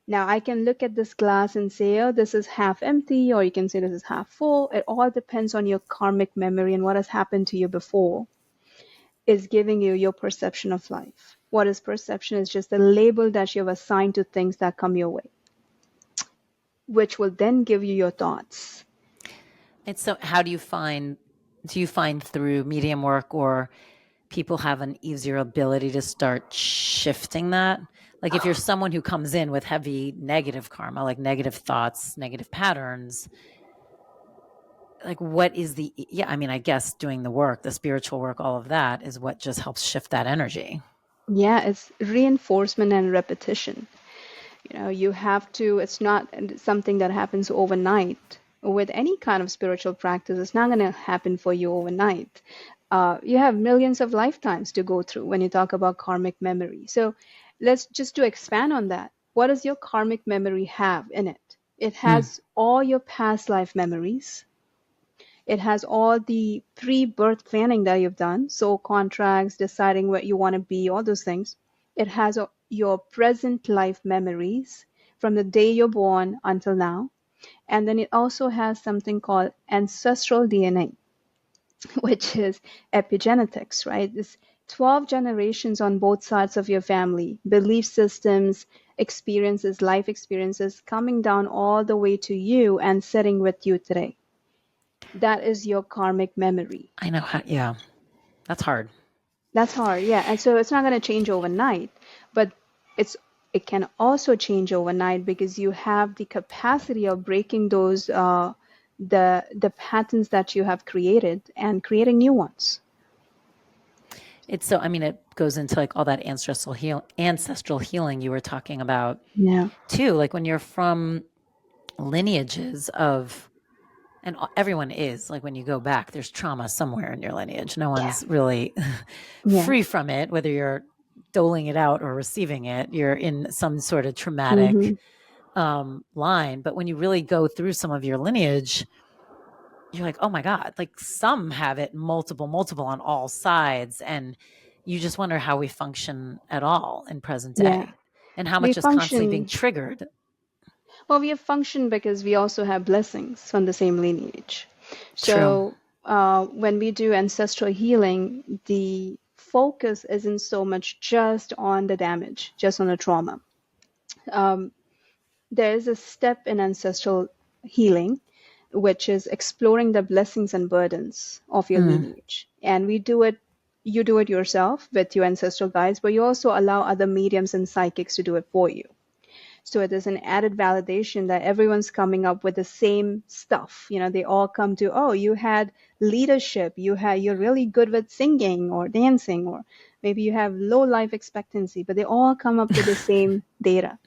Now, I can look at this glass and say, oh, this is half empty, or you can say this is half full. It all depends on your karmic memory and what has happened to you before is giving you your perception of life. What is perception is just a label that you have assigned to things that come your way, which will then give you your thoughts. And so how do you find through medium work or people have an easier ability to start shifting that? Like if you're someone who comes in with heavy negative karma, like negative thoughts, negative patterns, like what is I guess doing the work, the spiritual work, all of that is what just helps shift that energy. Yeah, it's reinforcement and repetition. You have to, it's not something that happens overnight. With any kind of spiritual practice, it's not going to happen for you overnight. You have millions of lifetimes to go through when you talk about karmic memory. So let's just to expand on that. What does your karmic memory have in it? It has all your past life memories. It has all the pre-birth planning that you've done. So contracts, deciding what you want to be, all those things. It has your present life memories from the day you're born until now. And then it also has something called ancestral DNA, which is epigenetics, right? It's 12 generations on both sides of your family, belief systems, experiences, life experiences coming down all the way to you and sitting with you today. That is your karmic memory. I know how, yeah, that's hard. That's hard, yeah. And so it's not going to change overnight, but it can also change overnight because you have the capacity of breaking those the patterns that you have created and creating new ones. It's so, it goes into like all that ancestral healing you were talking about too. Like when you're from lineages of, and everyone is, like when you go back, there's trauma somewhere in your lineage. No one's really free from it, whether you're doling it out or receiving it. You're in some sort of traumatic line. But when you really go through some of your lineage, you're like, oh my God, like some have it multiple on all sides. And you just wonder how we function at all in present day and how We much is constantly being function, triggered. well, we have functioned because we also have blessings from the same lineage. True. So when we do ancestral healing, the focus isn't so much just on the damage, just on the trauma. There is a step in ancestral healing, which is exploring the blessings and burdens of your lineage. And we do it, you do it yourself with your ancestral guides, but you also allow other mediums and psychics to do it for you. So it is an added validation that everyone's coming up with the same stuff. They all come to, oh, you had leadership, you're really good with singing or dancing, or maybe you have low life expectancy, but they all come up with the same data.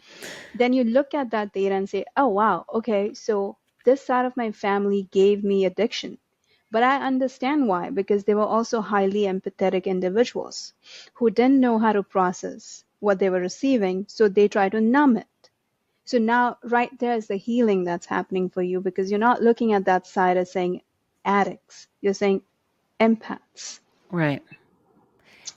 Then you look at that data and say, oh, wow, okay, so this side of my family gave me addiction. But I understand why, because they were also highly empathetic individuals who didn't know how to process what they were receiving, so they try to numb it. So now right there is the healing that's happening for you, because you're not looking at that side as saying addicts, you're saying empaths. Right.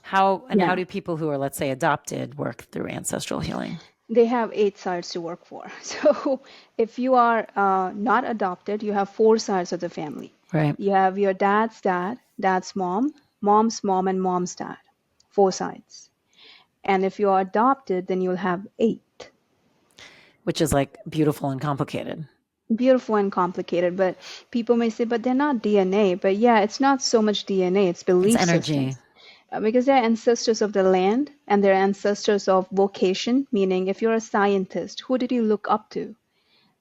How do people who are, let's say, adopted work through ancestral healing? They have 8 sides to work for. So if you are not adopted, you have 4 sides of the family. Right. You have your dad's dad, dad's mom, mom's mom, and mom's dad. 4 sides. And if you are adopted, then you'll have 8. Which is like beautiful and complicated. Beautiful and complicated, but people may say, but they're not DNA. But yeah, it's not so much DNA, it's belief It's energy. systems. because they're ancestors of the land and they're ancestors of vocation, meaning if you're a scientist, who did you look up to?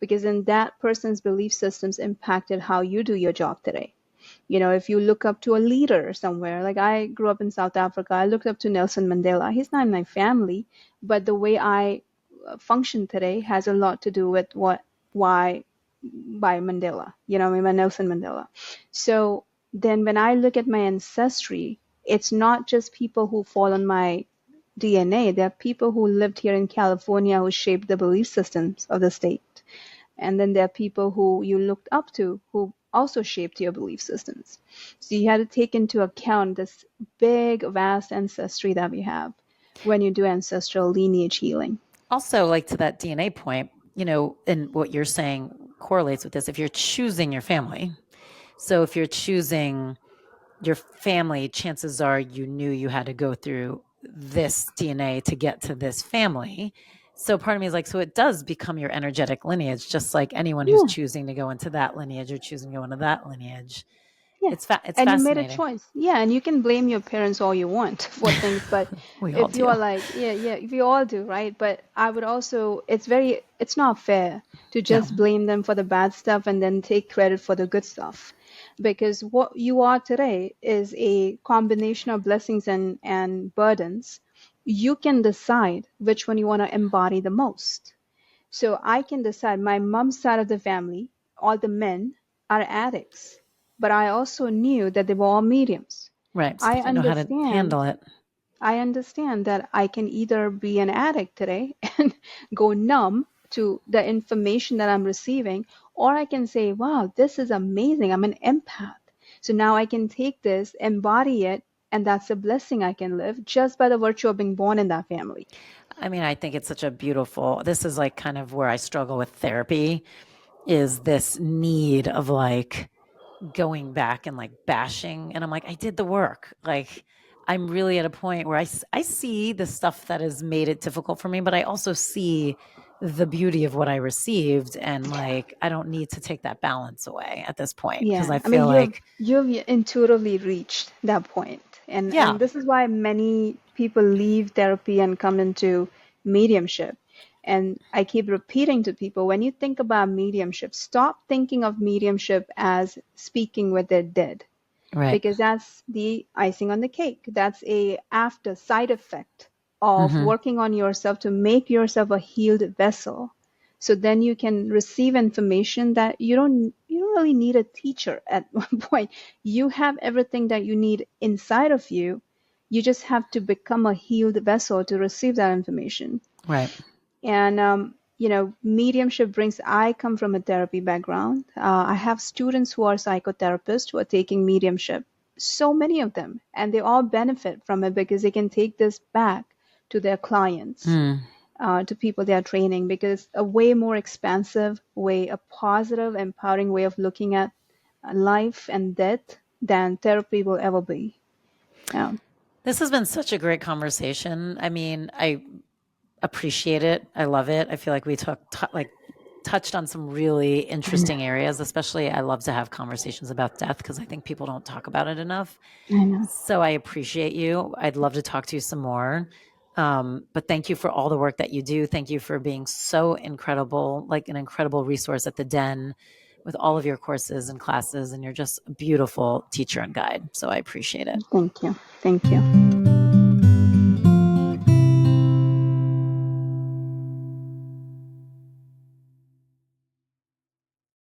Because then that person's belief systems impacted how you do your job today. You know, if you look up to a leader somewhere, like I grew up in South Africa, I looked up to Nelson Mandela. He's not in my family, but the way I function today has a lot to do with why by Mandela, you know, I mean, by Nelson Mandela. So then when I look at my ancestry, it's not just people who fall on my DNA. There are people who lived here in California who shaped the belief systems of the state. And then there are people who you looked up to who also shaped your belief systems. So you had to take into account this big, vast ancestry that we have when you do ancestral lineage healing. Also, like to that DNA point, you know, and what you're saying correlates with this. If you're choosing your family, so if you're choosing your family, chances are you knew you had to go through this DNA to get to this family. So part of me is like, so it does become your energetic lineage, just like anyone who's Yeah, choosing to go into that lineage or choosing to go into that lineage. yeah. It's And you made a fascinating. choice. Yeah, and you can blame your parents all you want for things, but We all if you are do. like, yeah, we all do, right? But I would also, it's not fair to No. just blame them for the bad stuff and then take credit for the good stuff. Because what you are today is a combination of blessings and burdens. You can decide which one you want to embody the most. So I can decide my mom's side of the family, all the men are addicts, but I also knew that they were all mediums. Right. So I they didn't know how to understand handle it. I understand that I can either be an addict today and go numb to the information that I'm receiving, or I can say, wow, this is amazing. I'm an empath. So now I can take this, embody it, and that's a blessing I can live just by the virtue of being born in that family. I mean, I think it's such a beautiful, this is like kind of where I struggle with therapy is this need of like going back and like bashing. And I'm like, I did the work. Like, I'm really at a point where I see the stuff that has made it difficult for me, but I also see the beauty of what I received. And like, I don't need to take that balance away at this point because Yeah, I I mean feel like, you've intuitively reached that point. And yeah, this is why many people leave therapy and come into mediumship. And I keep repeating to people, when you think about mediumship, stop thinking of mediumship as speaking with the dead, right. because that's the icing on the cake. That's a after side effect of Mm-hmm. working on yourself to make yourself a healed vessel. So then you can receive information that you don't really need a teacher at one point. You have everything that you need inside of you. You just have to become a healed vessel to receive that information. Right. And mediumship brings. I come from a therapy background. I have students who are psychotherapists who are taking mediumship. So many of them, and they all benefit from it because they can take this back to their clients, Mm. to people they are training, because a way more expansive way, a positive, empowering way of looking at life and death than therapy will ever be. Yeah. This has been such a great conversation. I mean, I appreciate it. I love it. I feel like we touched on some really I know. interesting areas. Especially, I love to have conversations about death because I think people don't talk about it enough. I know. So I appreciate you. I'd love to talk to you some more. But thank you for all the work that you do. Thank you for being so incredible, like an incredible resource at the Den with all of your courses and classes. And you're just a beautiful teacher and guide. So I appreciate it. Thank you. Thank you.